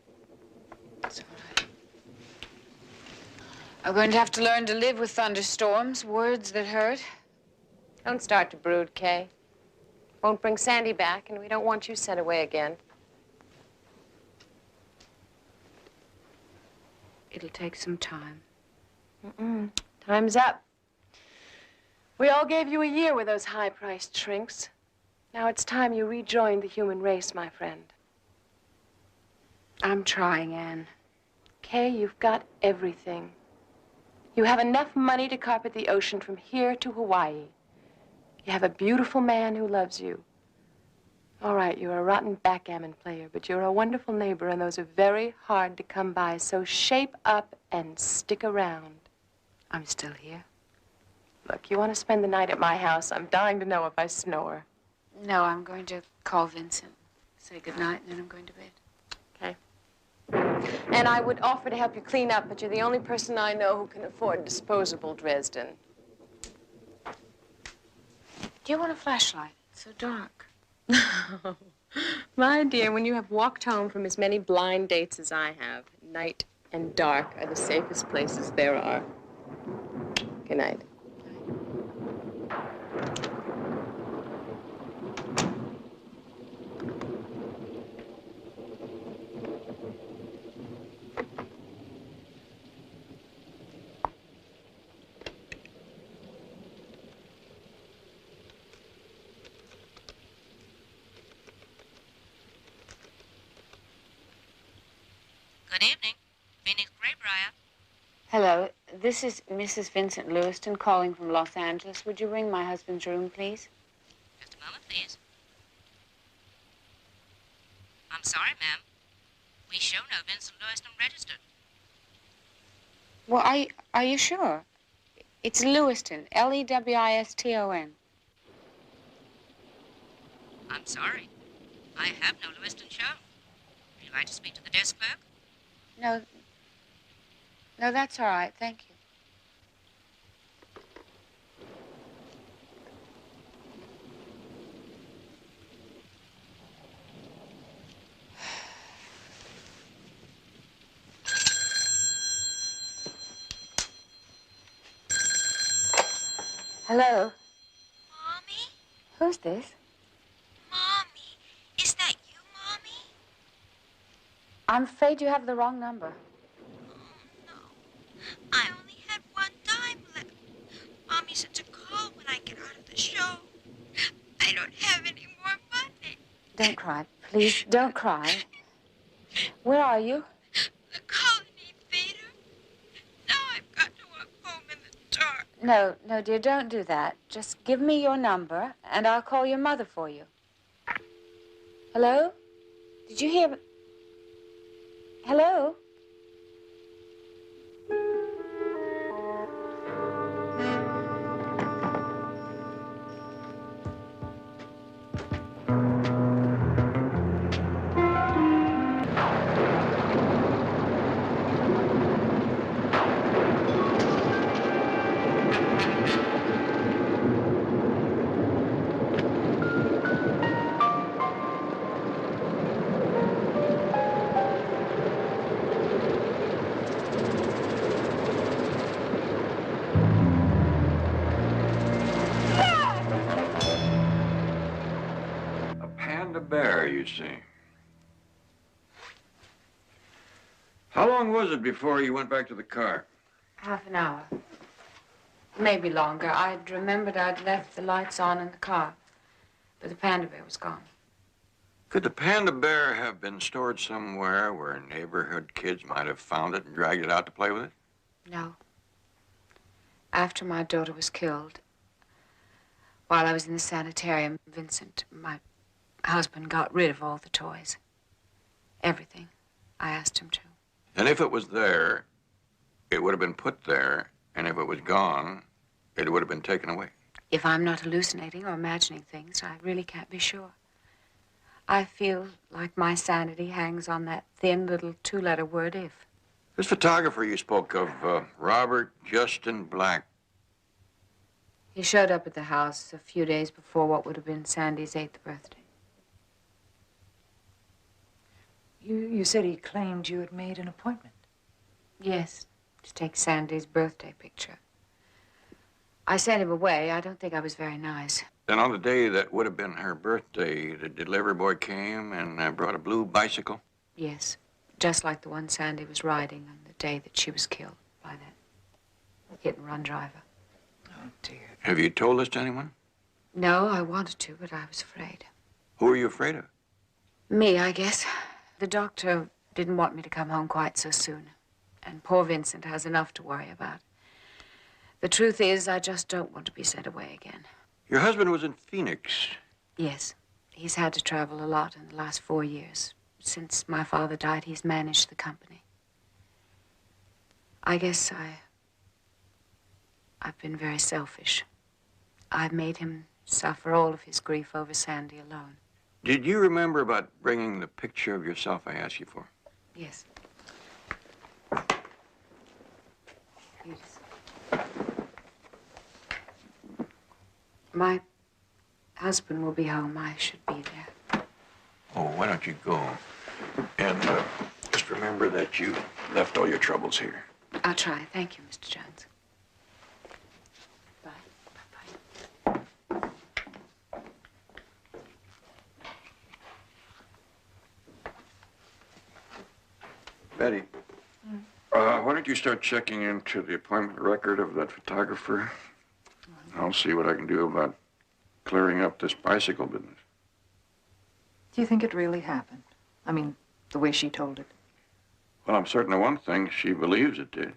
It's all right. I'm going to have to learn to live with thunderstorms, words that hurt. Don't start to brood, Kay. Won't bring Sandy back, and we don't want you sent away again. It'll take some time. Time's up. We all gave you a year with those high-priced shrinks. Now it's time you rejoined the human race, my friend. I'm trying, Anne. Kay, you've got everything. You have enough money to carpet the ocean from here to Hawaii. You have a beautiful man who loves you. All right, you're a rotten backgammon player, but you're a wonderful neighbor, and those are very hard to come by. So shape up and stick around. I'm still here. Look, you want to spend the night at my house? I'm dying to know if I snore. No, I'm going to call Vincent, say goodnight, and then I'm going to bed. Okay. And I would offer to help you clean up, but you're the only person I know who can afford disposable Dresden. Do you want a flashlight? It's so dark. My dear, when you have walked home from as many blind dates as I have, night and dark are the safest places there are. Good night. Good evening. Phoenix Graybriar. Hello, this is Mrs. Vincent Lewiston calling from Los Angeles. Would you ring my husband's room, please? Just a moment, please. I'm sorry, ma'am. We show no Vincent Lewiston registered. Well, are you sure? It's Lewiston, Lewiston. I'm sorry. I have no Lewiston shown. Would you like to speak to the desk clerk? No, that's all right. Thank you. Hello? Mommy? Who's this? Mommy? Is that you, Mommy? I'm afraid you have the wrong number. I only had one dime left. Mommy said to call when I get out of the show. I don't have any more money. Don't cry. Please, don't cry. Where are you? The Colony Theater. Now I've got to walk home in the dark. No, dear, don't do that. Just give me your number, and I'll call your mother for you. Hello? Did you hear... Hello? me see. How long was it before you went back to the car? Half an hour. Maybe longer. I'd remembered I'd left the lights on in the car, but the panda bear was gone. Could the panda bear have been stored somewhere where neighborhood kids might have found it and dragged it out to play with it? No. After my daughter was killed, while I was in the sanitarium, Vincent, my husband, got rid of all the toys. Everything. I asked him to. And if it was there, it would have been put there, and if it was gone, it would have been taken away. If I'm not hallucinating or imagining things, I really can't be sure. I feel like my sanity hangs on that thin little two-letter word, if. This photographer you spoke of, Robert Justin Black. He showed up at the house a few days before what would have been Sandy's 8th birthday. You said he claimed you had made an appointment. Yes, to take Sandy's birthday picture. I sent him away. I don't think I was very nice. Then on the day that would have been her birthday, the delivery boy came and brought a blue bicycle? Yes, just like the one Sandy was riding on the day that she was killed by that hit-and-run driver. Oh, dear. Have you told this to anyone? No, I wanted to, but I was afraid. Who are you afraid of? Me, I guess. The doctor didn't want me to come home quite so soon. And poor Vincent has enough to worry about. The truth is, I just don't want to be sent away again. Your husband was in Phoenix. Yes. He's had to travel a lot in the last 4 years. Since my father died, he's managed the company. I guess I've been very selfish. I've made him suffer all of his grief over Sandy alone. Did you remember about bringing the picture of yourself I asked you for? Yes. My husband will be home. I should be there. Oh, why don't you go? And just remember that you left all your troubles here. I'll try. Thank you, Mr. Jones. Bye. Bye-bye. Betty, why don't you start checking into the appointment record of that photographer? I'll see what I can do about clearing up this bicycle business. Do you think it really happened? I mean, the way she told it. Well, I'm certain of one thing. She believes it did.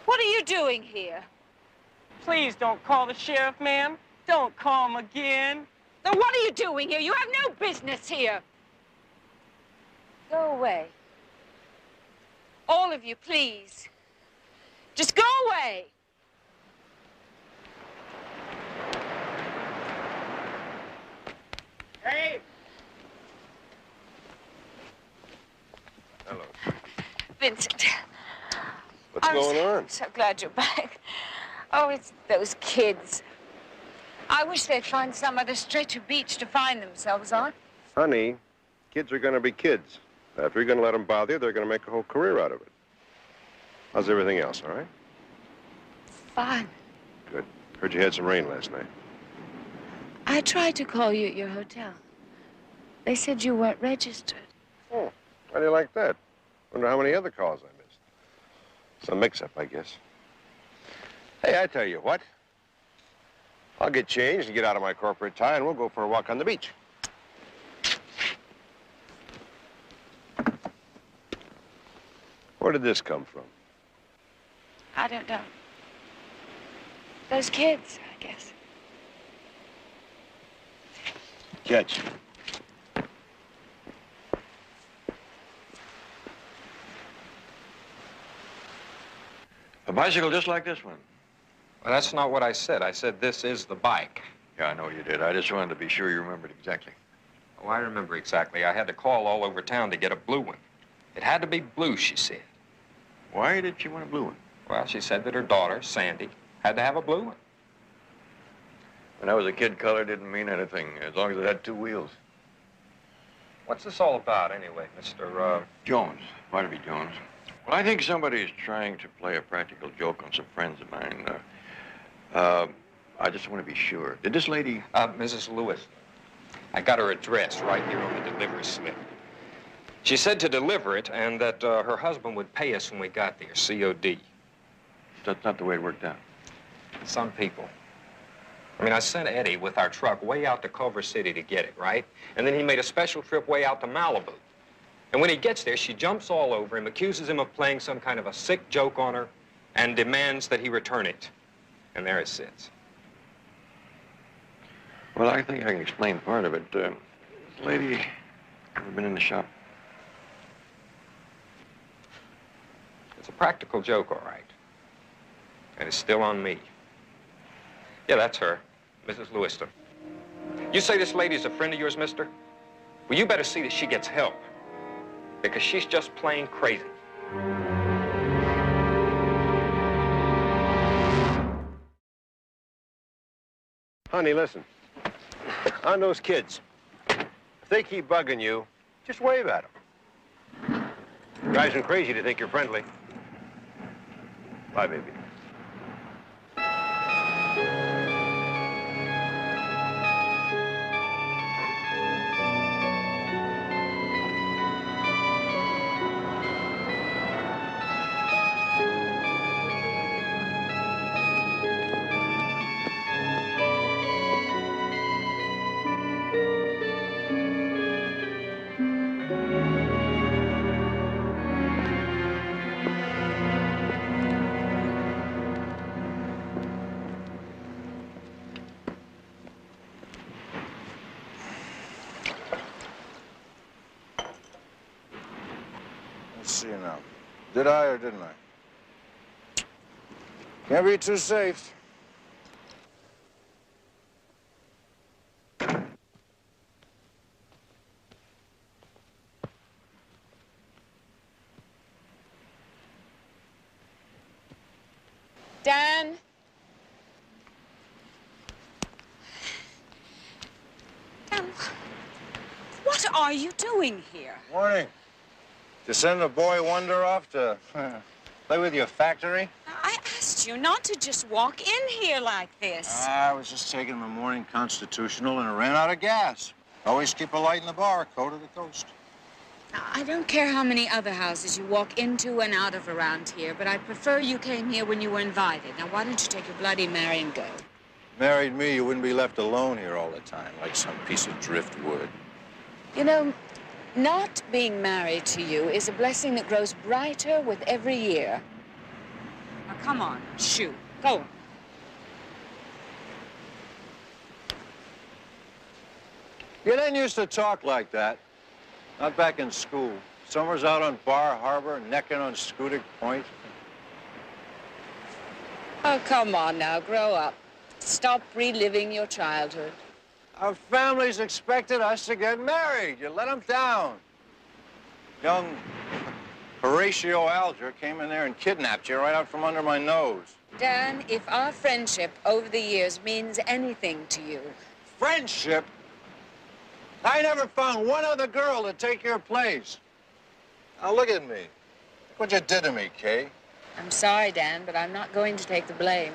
What are you doing here? Please don't call the sheriff, ma'am. Don't call him again. Then what are you doing here? You have no business here. Go away. All of you, please. Just go away. Hey! Hello. Vincent. What's going on? So glad you're back. Oh, it's those kids. I wish they'd find some other stretch of beach to find themselves on. Honey, kids are going to be kids. If you're going to let them bother you, they're going to make a whole career out of it. How's everything else, all right? Fine. Good. Heard you had some rain last night. I tried to call you at your hotel. They said you weren't registered. Oh, how do you like that? Wonder how many other calls I missed. Some mix-up, I guess. Hey, I tell you what. I'll get changed and get out of my corporate tie, and we'll go for a walk on the beach. Where did this come from? I don't know. Those kids, I guess. Catch. A bicycle just like this one. Well, that's not what I said. I said this is the bike. Yeah, I know you did. I just wanted to be sure you remembered exactly. Oh, I remember exactly. I had to call all over town to get a blue one. It had to be blue, she said. Why did she want a blue one? Well, she said that her daughter, Sandy, had to have a blue one. When I was a kid, color didn't mean anything, as long as it had two wheels. What's this all about, anyway, Mr. Jones, Barnaby Jones. Well, I think somebody's trying to play a practical joke on some friends of mine. I just want to be sure. Did this lady... Mrs. Lewis. I got her address right here on the delivery slip. She said to deliver it and that her husband would pay us when we got there, COD. That's not the way it worked out. Some people. I mean, I sent Eddie with our truck way out to Culver City to get it, right? And then he made a special trip way out to Malibu. And when he gets there, she jumps all over him, accuses him of playing some kind of a sick joke on her, and demands that he return it. And there it sits. Well, I think I can explain part of it. This lady ever been in the shop? It's a practical joke, all right. And it's still on me. Yeah, that's her, Mrs. Lewiston. You say this lady's a friend of yours, mister? Well, you better see that she gets help. Because she's just plain crazy. Honey, listen. On those kids, if they keep bugging you, just wave at them. Drives them crazy to think you're friendly. Bye, baby. Let's see now. Did I or didn't I? Can't be too safe. Dan? Dan, what are you doing here? Morning. To send the boy Wonder off to play with your factory? I asked you not to just walk in here like this. I was just taking my morning constitutional and I ran out of gas. Always keep a light in the bar, coast to the coast. Now, I don't care how many other houses you walk into and out of around here, but I'd prefer you came here when you were invited. Now, why don't you take your Bloody Mary and go? Married me, you wouldn't be left alone here all the time, like some piece of driftwood. You know, not being married to you is a blessing that grows brighter with every year. Now, come on, shoot, go. You didn't used to talk like that. Not back in school. Summers out on Bar Harbor, necking on Scudic Point. Oh, come on now, grow up. Stop reliving your childhood. Our families expected us to get married. You let them down. Young Horatio Alger came in there and kidnapped you right out from under my nose. Dan, if our friendship over the years means anything to you... Friendship? I never found one other girl to take your place. Now, look at me. Look what you did to me, Kay. I'm sorry, Dan, but I'm not going to take the blame.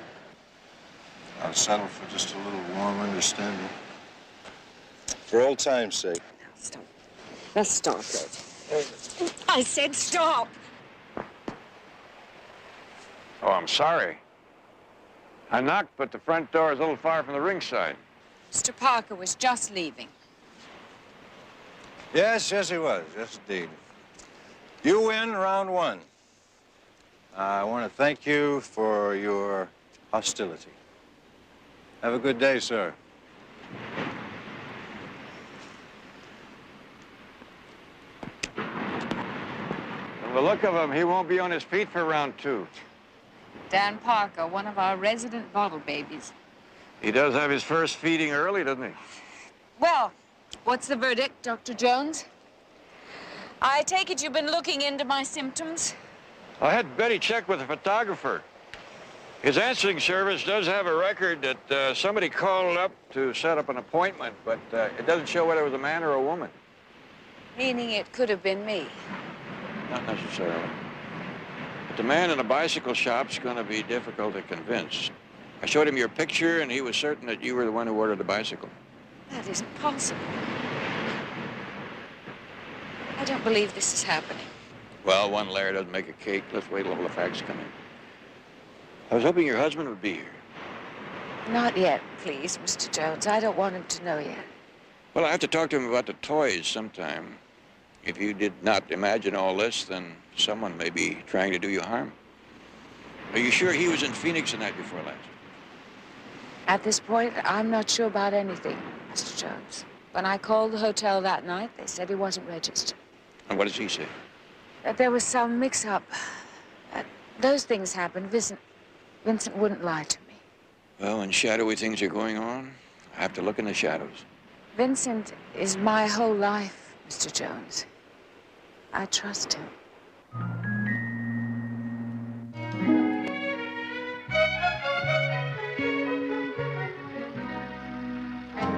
I'll settle for just a little warm understanding. For old time's sake. Now, stop. Now, stop it. I said stop. Oh, I'm sorry. I knocked, but the front door is a little far from the ringside. Mr. Parker was just leaving. Yes, yes, he was. Yes, indeed. You win round one. I want to thank you for your hostility. Have a good day, sir. From the look of him, he won't be on his feet for round 2. Dan Parker, one of our resident bottle babies. He does have his first feeding early, doesn't he? Well, what's the verdict, Dr. Jones? I take it you've been looking into my symptoms? I had Betty check with the photographer. His answering service does have a record that somebody called up to set up an appointment, but it doesn't show whether it was a man or a woman. Meaning it could have been me. Not necessarily. But the man in the bicycle shop's going to be difficult to convince. I showed him your picture, and he was certain that you were the one who ordered the bicycle. That isn't possible. I don't believe this is happening. Well, one layer doesn't make a cake. Let's wait till the facts come in. I was hoping your husband would be here. Not yet, please, Mr. Jones. I don't want him to know yet. Well, I have to talk to him about the toys sometime. If you did not imagine all this, then someone may be trying to do you harm. Are you sure he was in Phoenix the night before last? At this point, I'm not sure about anything, Mr. Jones. When I called the hotel that night, they said he wasn't registered. And what does he say? That there was some mix-up. Those things happened. Vincent wouldn't lie to me. Well, when shadowy things are going on, I have to look in the shadows. Vincent is my whole life, Mr. Jones. I trust him.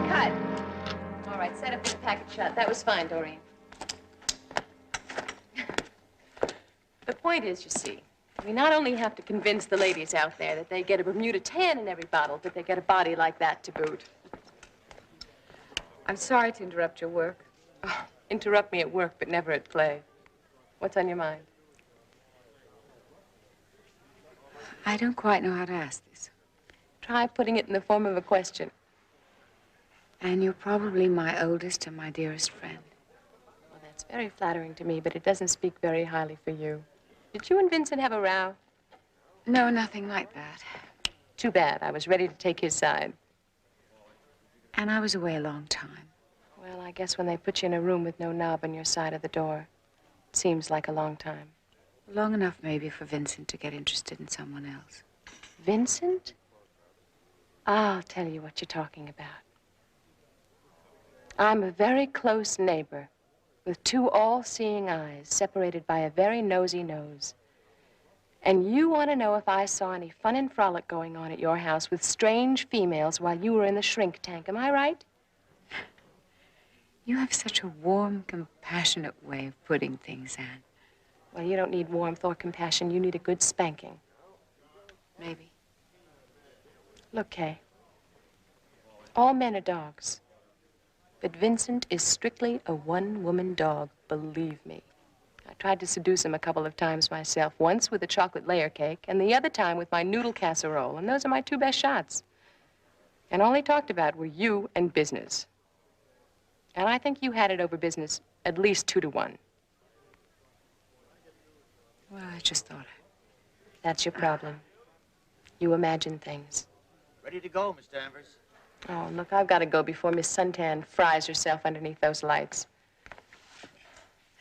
Cut. All right, set up this package shot. That was fine, Doreen. The point is, you see, we not only have to convince the ladies out there that they get a Bermuda tan in every bottle, but they get a body like that to boot. I'm sorry to interrupt your work. Oh, interrupt me at work, but never at play. What's on your mind? I don't quite know how to ask this. Try putting it in the form of a question. And you're probably my oldest and my dearest friend. Well, that's very flattering to me, but it doesn't speak very highly for you. Did you and Vincent have a row? No, nothing like that. Too bad. I was ready to take his side. And I was away a long time. Well, I guess when they put you in a room with no knob on your side of the door, it seems like a long time. Long enough, maybe, for Vincent to get interested in someone else. Vincent? I'll tell you what you're talking about. I'm a very close neighbor with two all-seeing eyes separated by a very nosy nose. And you want to know if I saw any fun and frolic going on at your house with strange females while you were in the shrink tank. Am I right? You have such a warm, compassionate way of putting things, Anne. Well, you don't need warmth or compassion. You need a good spanking. Maybe. Look, Kay. All men are dogs. But Vincent is strictly a one-woman dog, believe me. I tried to seduce him a couple of times myself, once with a chocolate layer cake, and the other time with my noodle casserole, and those are my two best shots. And all he talked about were you and business. And I think you had it over business at least 2-to-1. Well, I just thought. That's your problem. You imagine things. Ready to go, Miss Danvers. Oh, look, I've got to go before Miss Suntan fries herself underneath those lights.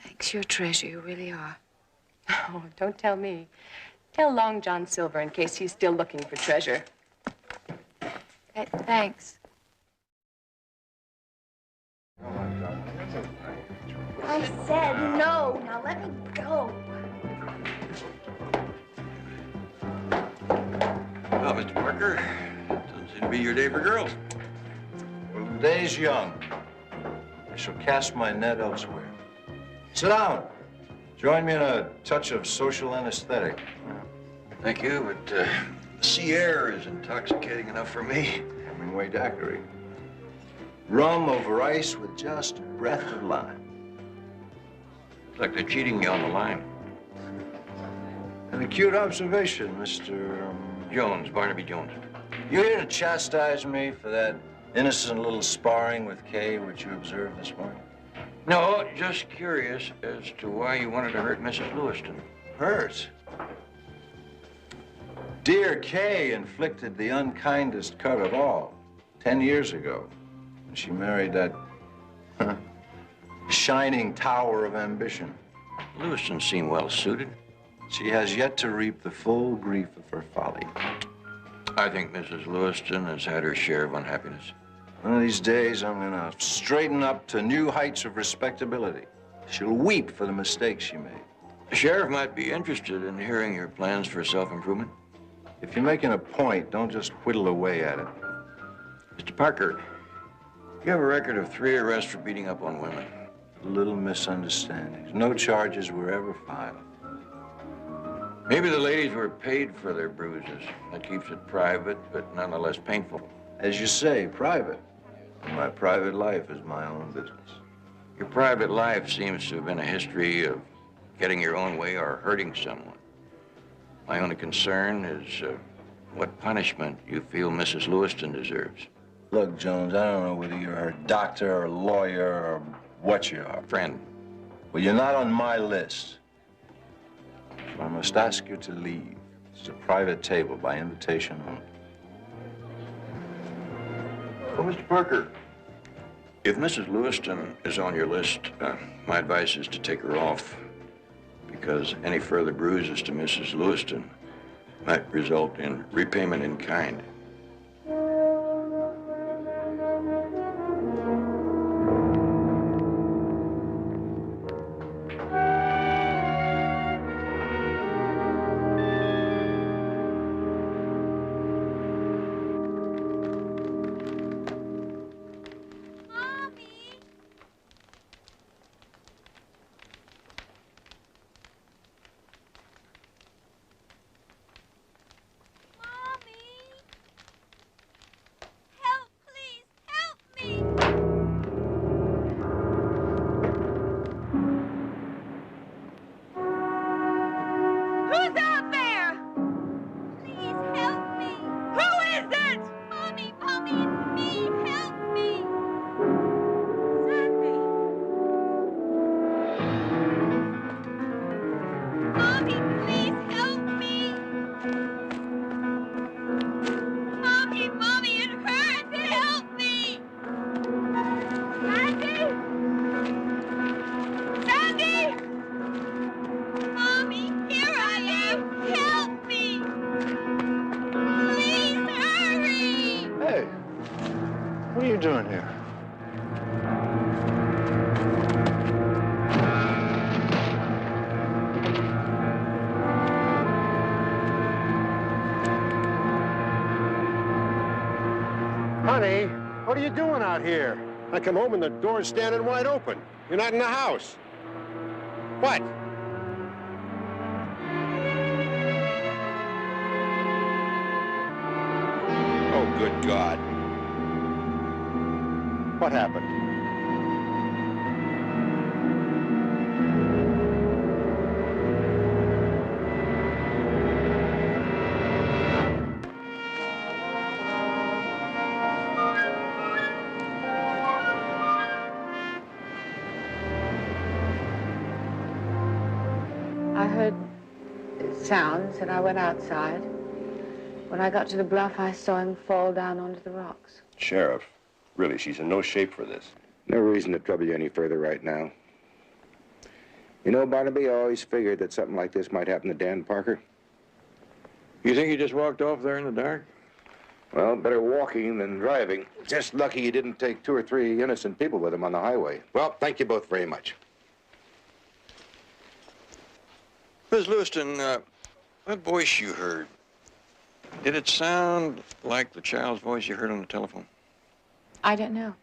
Thanks, you're a treasure, you really are. Oh, don't tell me. Tell Long John Silver in case he's still looking for treasure. Thanks. I said no. Now let me go. Well, Mr. Parker, doesn't seem to be your day for girls. Well, the day's young. I shall cast my net elsewhere. Sit down. Join me in a touch of social anesthetic. Thank you, but the sea air is intoxicating enough for me. Hemingway daiquiri. Rum over ice with just a breath of lime. It's like they're cheating me on the line. An acute observation, Mr. Jones, Barnaby Jones. You here to chastise me for that innocent little sparring with Kay which you observed this morning? No, just curious as to why you wanted to hurt Mrs. Lewiston. Hurt? Dear Kay inflicted the unkindest cut of all. 10 years ago, when she married that shining tower of ambition. Lewiston seemed well suited. She has yet to reap the full grief of her folly. I think Mrs. Lewiston has had her share of unhappiness. One of these days, I'm gonna straighten up to new heights of respectability. She'll weep for the mistakes she made. The sheriff might be interested in hearing your plans for self-improvement. If you're making a point, don't just whittle away at it. Mr. Parker, you have a record of 3 arrests for beating up on women. Little misunderstandings. No charges were ever filed. Maybe the ladies were paid for their bruises. That keeps it private, but nonetheless painful. As you say, private. My private life is my own business. Your private life seems to have been a history of getting your own way or hurting someone. My only concern is what punishment you feel Mrs. Lewiston deserves. Look, Jones, I don't know whether you're a doctor or a lawyer or what you are. Friend. Well, you're not on my list. So I must ask you to leave. This is a private table by invitation only. Well, Mr. Parker, if Mrs. Lewiston is on your list, my advice is to take her off, because any further bruises to Mrs. Lewiston might result in repayment in kind. What are you doing here? Honey, what are you doing out here? I come home and the door's standing wide open. You're not in the house. What? Oh, good God. What happened? I heard sounds and I went outside. When I got to the bluff, I saw him fall down onto the rocks. Sheriff, really, she's in no shape for this. No reason to trouble you any further right now. You know, Barnaby, I always figured that something like this might happen to Dan Parker. You think he just walked off there in the dark? Well, better walking than driving. Just lucky he didn't take 2 or 3 innocent people with him on the highway. Well, thank you both very much. Miss Lewiston, that voice you heard, did it sound like the child's voice you heard on the telephone? I don't know.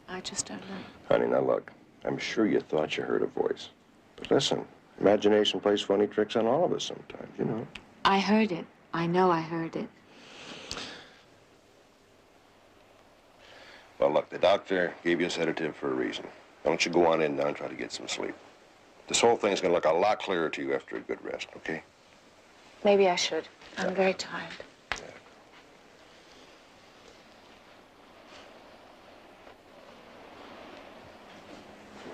I just don't know. Honey, now look, I'm sure you thought you heard a voice. But listen, imagination plays funny tricks on all of us sometimes, you know. I heard it. I know I heard it. Well, look, the doctor gave you a sedative for a reason. Why don't you go on in now and try to get some sleep? This whole thing's gonna look a lot clearer to you after a good rest, okay? Maybe I should. I'm very tired.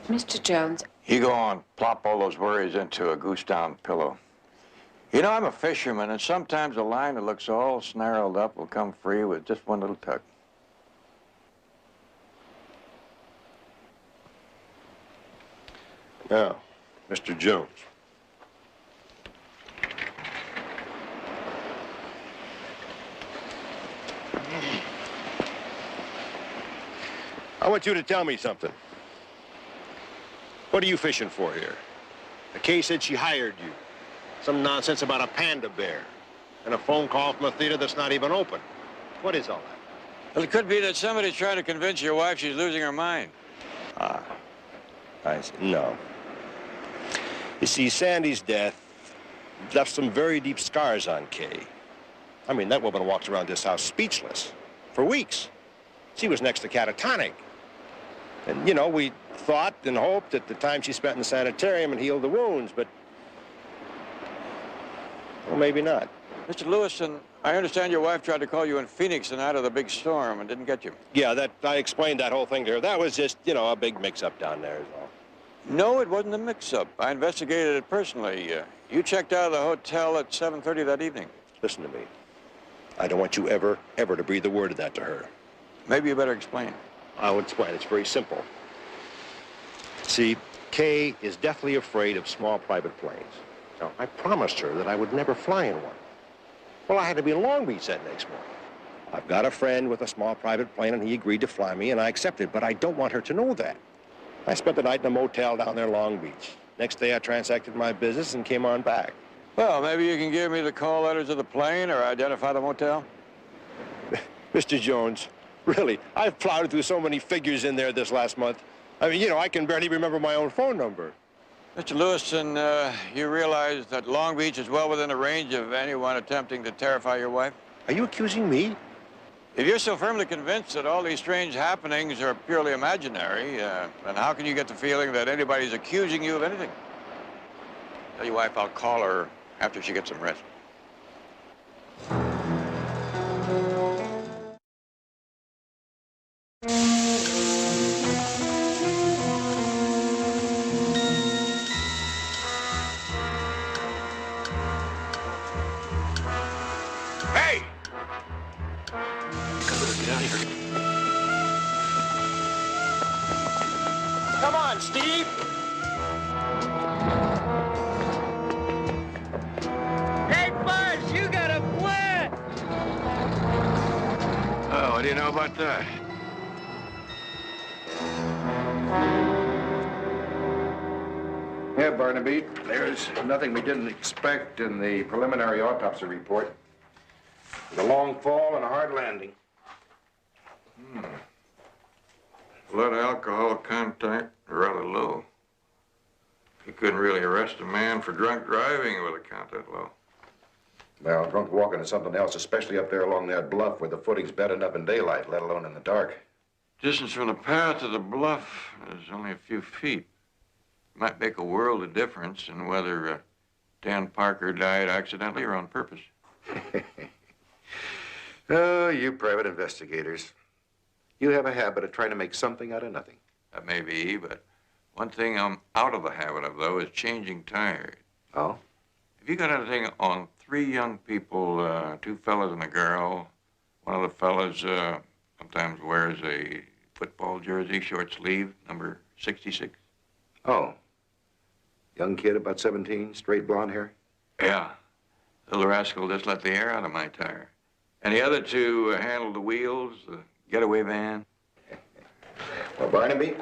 Mr. Jones. You go on, plop all those worries into a goose-down pillow. You know, I'm a fisherman, and sometimes a line that looks all snarled up will come free with just one little tug. Now, Mr. Jones. I want you to tell me something. What are you fishing for here? Kay said she hired you. Some nonsense about a panda bear. And a phone call from a theater that's not even open. What is all that? Well, it could be that somebody's trying to convince your wife she's losing her mind. Ah, I see. No. You see, Sandy's death left some very deep scars on Kay. I mean, that woman walks around this house speechless for weeks. She was next to catatonic. And, you know, we thought and hoped that the time she spent in the sanitarium and healed the wounds, but, well, maybe not. Mr. Lewison, I understand your wife tried to call you in Phoenix the night of the big storm and didn't get you. Yeah, I explained that whole thing to her. That was just, you know, a big mix-up down there is all. No, it wasn't a mix-up. I investigated it personally. You checked out of the hotel at 7:30 that evening. Listen to me. I don't want you ever to breathe a word of that to her. Maybe you better explain. I'll explain. It's very simple. See, Kay is deathly afraid of small private planes. Now, I promised her that I would never fly in one. Well, I had to be in Long Beach that next morning. I've got a friend with a small private plane, and he agreed to fly me, and I accepted, but I don't want her to know that. I spent the night in a motel down there in Long Beach. Next day, I transacted my business and came on back. Well, maybe you can give me the call letters of the plane or identify the motel? Mr. Jones, really, I've plowed through so many figures in there this last month. I mean, you know, I can barely remember my own phone number. Mr. Lewison, you realize that Long Beach is well within the range of anyone attempting to terrify your wife? Are you accusing me? If you're so firmly convinced that all these strange happenings are purely imaginary, then how can you get the feeling that anybody's accusing you of anything? Tell your wife I'll call her after she gets some rest. Hey! Get out of here. Come on, Steve! Hey, Buzz, you got a plan! Oh, what do you know about that? Yeah, Barnaby, there's nothing we didn't expect in the preliminary autopsy report. A long fall and a hard landing. Blood alcohol content rather low. You couldn't really arrest a man for drunk driving with a count that low. Well, drunk walking is something else, especially up there along that bluff where the footing's bad enough in daylight, let alone in the dark. Distance from the path to the bluff is only a few feet. Might make a world of difference in whether Dan Parker died accidentally or on purpose. Oh, you private investigators. You have a habit of trying to make something out of nothing. That may be, but one thing I'm out of the habit of, though, is changing tires. Oh? Have you got anything on 3 young people, 2 fellas and a girl? One of the fellas sometimes wears a football jersey, short sleeve, number 66. Oh. Young kid, about 17, straight blonde hair? Yeah. Little rascal just let the air out of my tire. And the other 2 handled the wheels, the getaway van. Well, Barnaby,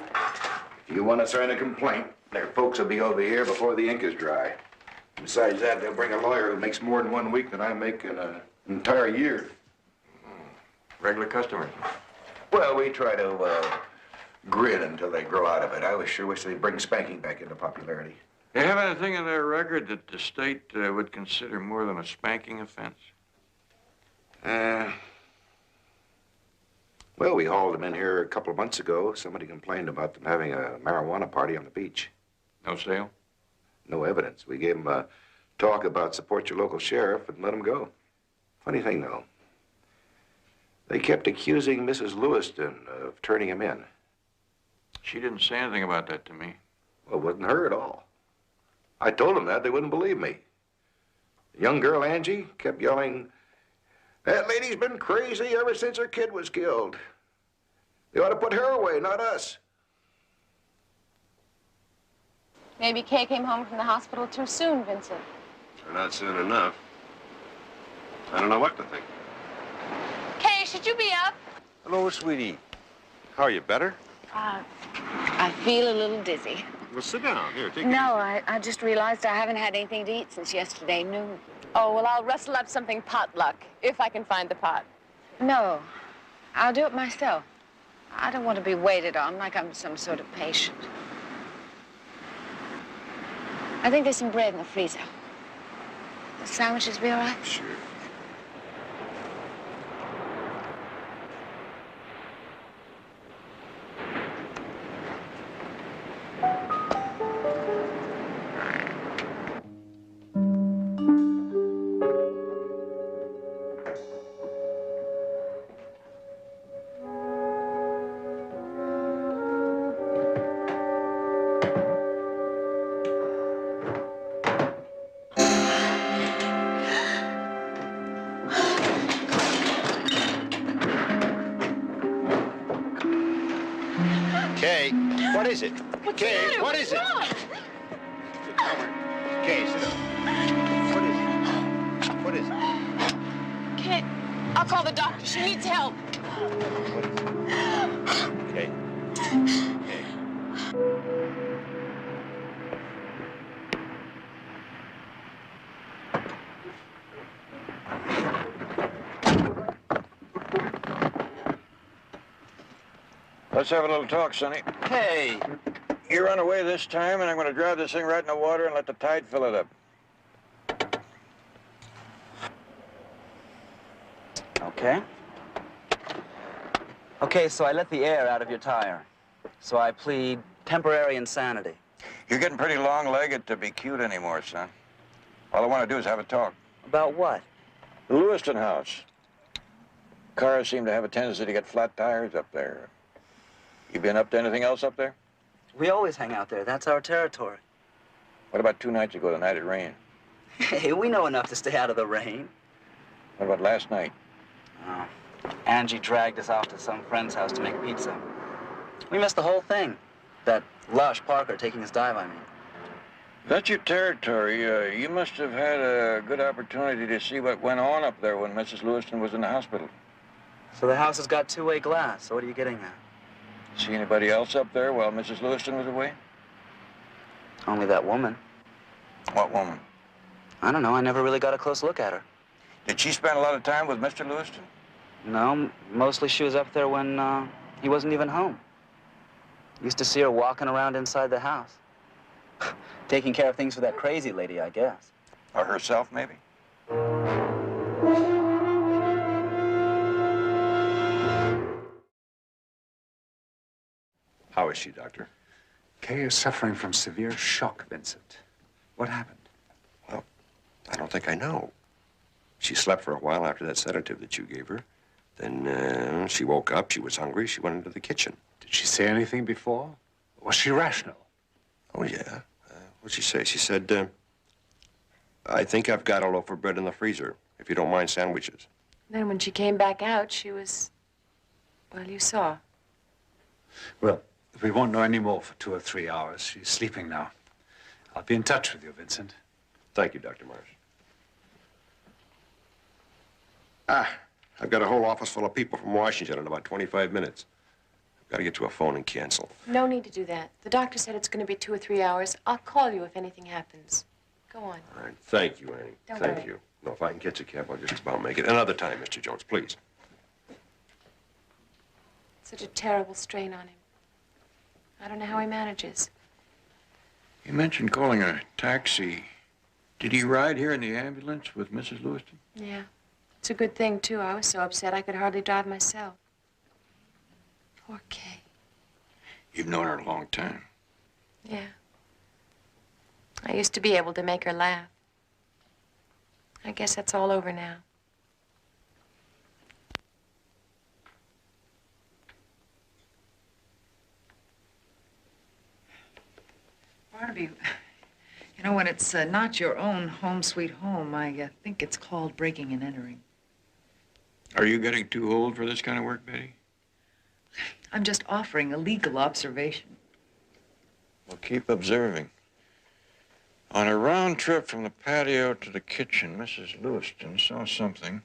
if you want to sign a complaint, their folks will be over here before the ink is dry. Besides that, they'll bring a lawyer who makes more in 1 week than I make in an entire year. Regular customers. Well, we try to grin until they grow out of it. I sure wish they'd bring spanking back into popularity. Do you have anything in their record that the state would consider more than a spanking offense? Well, we hauled them in here a couple of months ago. Somebody complained about them having a marijuana party on the beach. No sale? No evidence. We gave them a talk about support your local sheriff and let them go. Funny thing, though. They kept accusing Mrs. Lewiston of turning him in. She didn't say anything about that to me. Well, it wasn't her at all. I told them that. They wouldn't believe me. The young girl, Angie, kept yelling, "That lady's been crazy ever since her kid was killed. They ought to put her away, not us." Maybe Kay came home from the hospital too soon, Vincent. Or not soon enough. I don't know what to think. Kay, should you be up? Hello, sweetie. How are you, better? I feel a little dizzy. Well, sit down. Here, take it No, I just realized I haven't had anything to eat since yesterday noon. Oh, well, I'll rustle up something potluck, if I can find the pot. No, I'll do it myself. I don't want to be waited on like I'm some sort of patient. I think there's some bread in the freezer. The sandwiches be all right? Sure. Kay, what is it? Kay, what is it? Kay, sit down. What is it? What is it? Kay, I'll call the doctor. She needs help. Kay. Let's have a little talk, Sonny. Hey, you run away this time, and I'm going to drive this thing right in the water and let the tide fill it up. Okay. Okay, so I let the air out of your tire. So I plead temporary insanity. You're getting pretty long-legged to be cute anymore, son. All I want to do is have a talk. About what? The Lewiston house. Cars seem to have a tendency to get flat tires up there. You been up to anything else up there? We always hang out there. That's our territory. What about 2 nights ago, the night it rained? Hey, we know enough to stay out of the rain. What about last night? Oh, Angie dragged us off to some friend's house to make pizza. We missed the whole thing. That lush Parker taking his dive, I mean. That's your territory. You must have had a good opportunity to see what went on up there when Mrs. Lewiston was in the hospital. So the house has got two-way glass. So what are you getting at? See anybody else up there while Mrs. Lewiston was away? Only that woman. What woman? I don't know. I never really got a close look at her. Did she spend a lot of time with Mr. Lewiston? No, mostly she was up there when he wasn't even home. Used to see her walking around inside the house. Taking care of things for that crazy lady, I guess. Or herself, maybe? How is she, Doctor? Kay is suffering from severe shock, Vincent. What happened? Well, I don't think I know. She slept for a while after that sedative that you gave her. Then she woke up, she was hungry, she went into the kitchen. Did she say anything before? Was she rational? Oh, yeah. What'd she say? She said, I think I've got a loaf of bread in the freezer, if you don't mind sandwiches. Then when she came back out, she was, well, you saw. Well, we won't know any more for 2 or 3 hours. She's sleeping now. I'll be in touch with you, Vincent. Thank you, Dr. Mars. I've got a whole office full of people from Washington in about 25 minutes. I've got to get to a phone and cancel. No need to do that. The doctor said it's going to be 2 or 3 hours. I'll call you if anything happens. Go on. All right. Thank you, Annie. Don't Thank worry. you. No, if I can catch a cab, I'll just about make it. Another time, Mr. Jones, please. Such a terrible strain on him. I don't know how he manages. You mentioned calling a taxi. Did he ride here in the ambulance with Mrs. Lewiston? Yeah. It's a good thing, too. I was so upset I could hardly drive myself. Poor Kay. You've known her a long time. Yeah. I used to be able to make her laugh. I guess that's all over now. Barnaby, You know, when it's not your own home sweet home, I think it's called breaking and entering. Are you getting too old for this kind of work, Betty? I'm just offering a legal observation. Well, keep observing. On a round trip from the patio to the kitchen, Mrs. Lewiston saw something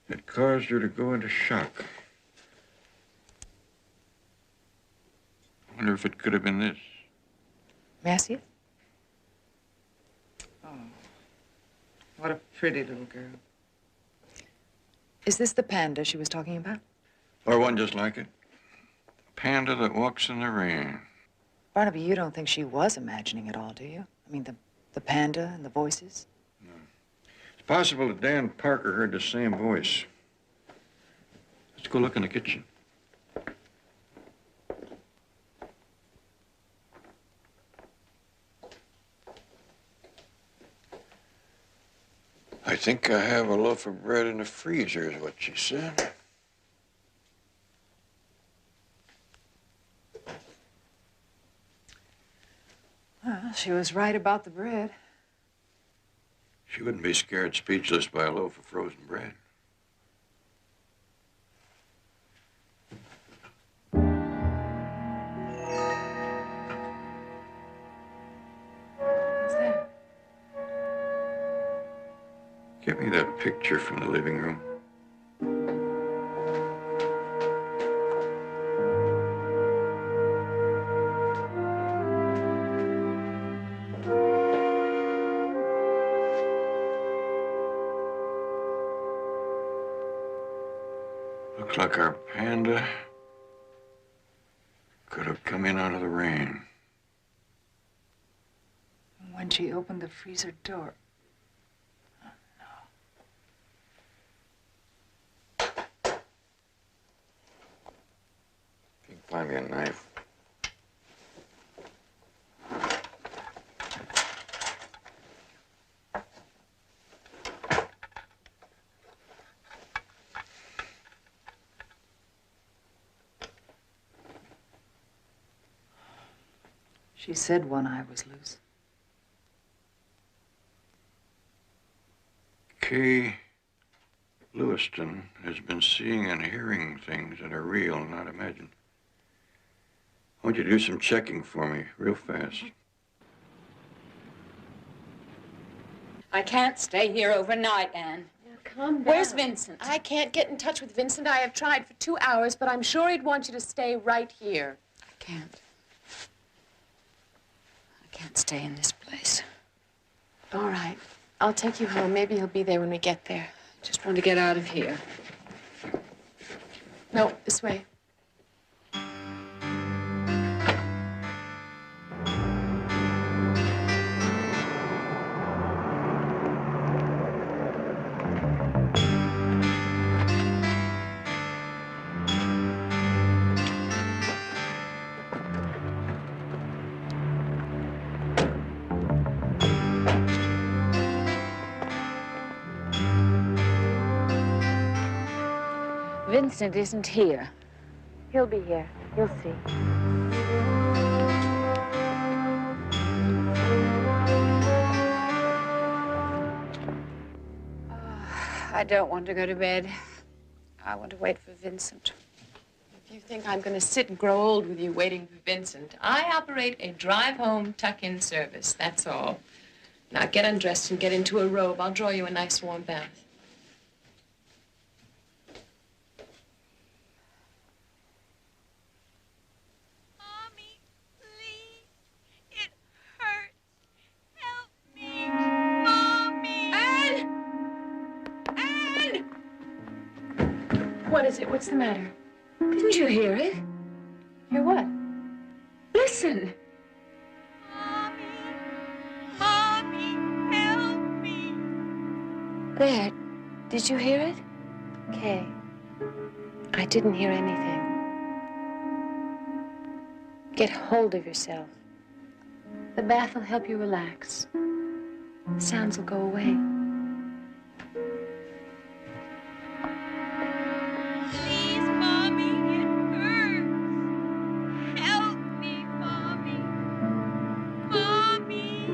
that caused her to go into shock. I wonder if it could have been this. May I see it? Oh, what a pretty little girl. Is this the panda she was talking about? Or one just like it. The panda that walks in the rain. Barnaby, you don't think she was imagining it all, do you? I mean, the panda and the voices? It's possible that Dan Parker heard the same voice. Let's go look in the kitchen. I think I have a loaf of bread in the freezer, is what she said. Well, she was right about the bread. She wouldn't be scared speechless by a loaf of frozen bread. What's that? Get me that picture from the living room. Looks like our panda could have come in out of the rain. When she opened the freezer door. Oh, no. You can find me a knife. She said one eye was loose. Kay Lewiston has been seeing and hearing things that are real, not imagined. I want you to do some checking for me, real fast. I can't stay here overnight, Anne. Calm down. Where's Vincent? I can't get in touch with Vincent. I have tried for 2 hours, but I'm sure he'd want you to stay right here. I can't. I can't stay in this place. All right. I'll take you home. Maybe he'll be there when we get there. Just want to get out of here. No, this way. Vincent isn't here. He'll be here. You'll see. I don't want to go to bed. I want to wait for Vincent. If you think I'm going to sit and grow old with you waiting for Vincent, I operate a drive-home tuck-in service, that's all. Now get undressed and get into a robe. I'll draw you a nice warm bath. Mommy, please. It hurts. Help me. Mommy. Anne! What is it? What's the matter? Didn't you hear it? Hear what? Listen. Mommy, help me. There. Did you hear it? Kay, I didn't hear anything. Get hold of yourself. The bath will help you relax. The sounds will go away. Please, Mommy, it hurts. Help me, Mommy. Mommy.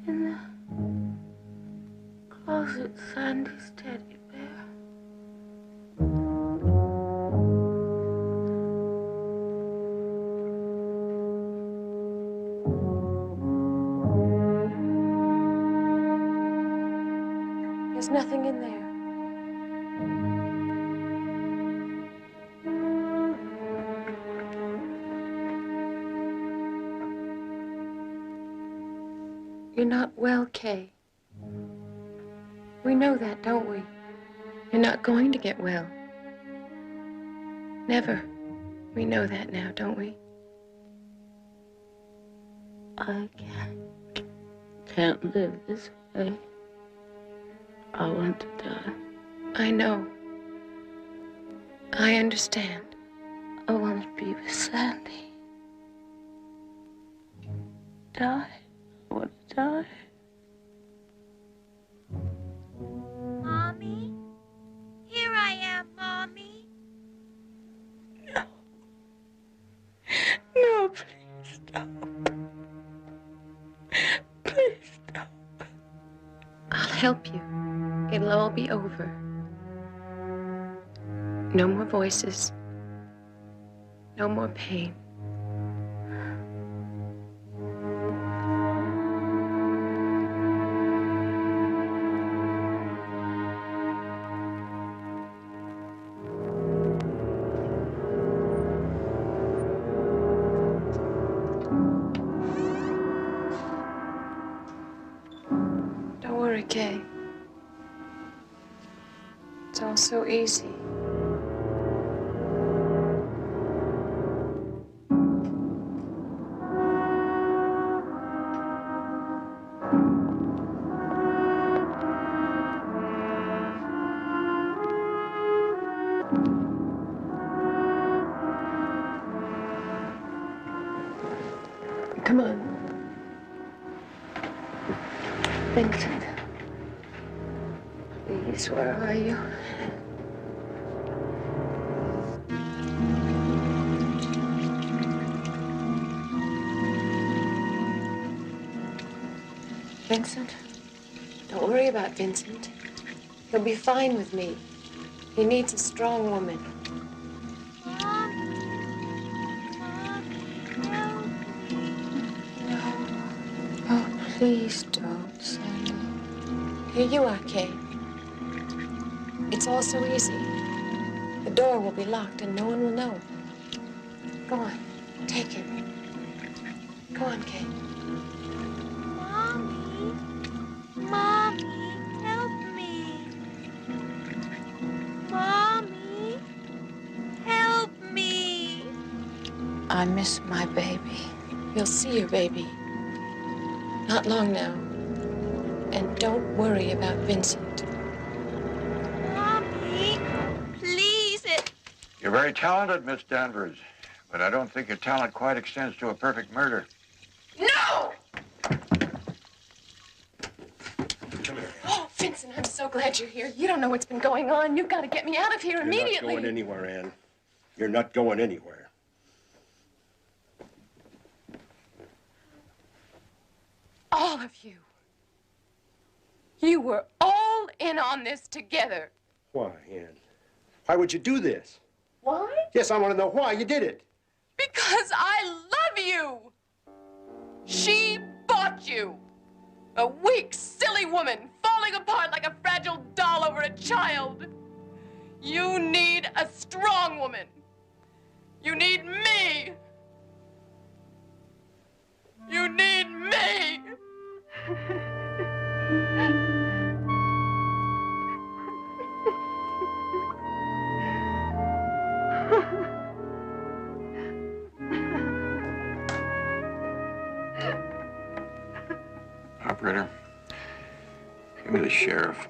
In the closet, Sandy's teddy bear. There's nothing in there. You're not well, Kay. We know that, don't we? You're not going to get well. Never. We know that now, don't we? I can't live this way. I want to die. I know. I understand. I want to be with Sandy. Die. I want to die. Mommy? Here I am, Mommy. No, please don't. Please don't. I'll help you. It'll all be over. No more voices. No more pain. Don't worry, Kay. It's all so easy. Come on. Vincent. Please, where are you? Vincent? Don't worry about Vincent. He'll be fine with me. He needs a strong woman. Oh, please don't, Sandy. Here you are, Kay. It's all so easy. The door will be locked and no one will know. Go on, take it. Go on, Kay. Mommy? Mommy, help me. Mommy, help me. I miss my baby. You'll see your baby. Not long now. And don't worry about Vincent. Mommy, please. You're very talented, Miss Danvers, but I don't think your talent quite extends to a perfect murder. No! Oh, Vincent, I'm so glad you're here. You don't know what's been going on. You've got to get me out of here immediately. You're not going anywhere, Ann. You're not going anywhere. All of you. You were all in on this together. Why, Ann? Why would you do this? Why? Yes, I want to know why you did it. Because I love you. She bought you. A weak, silly woman falling apart like a fragile doll over a child. You need a strong woman. You need me. You need me. Operator, give me the sheriff.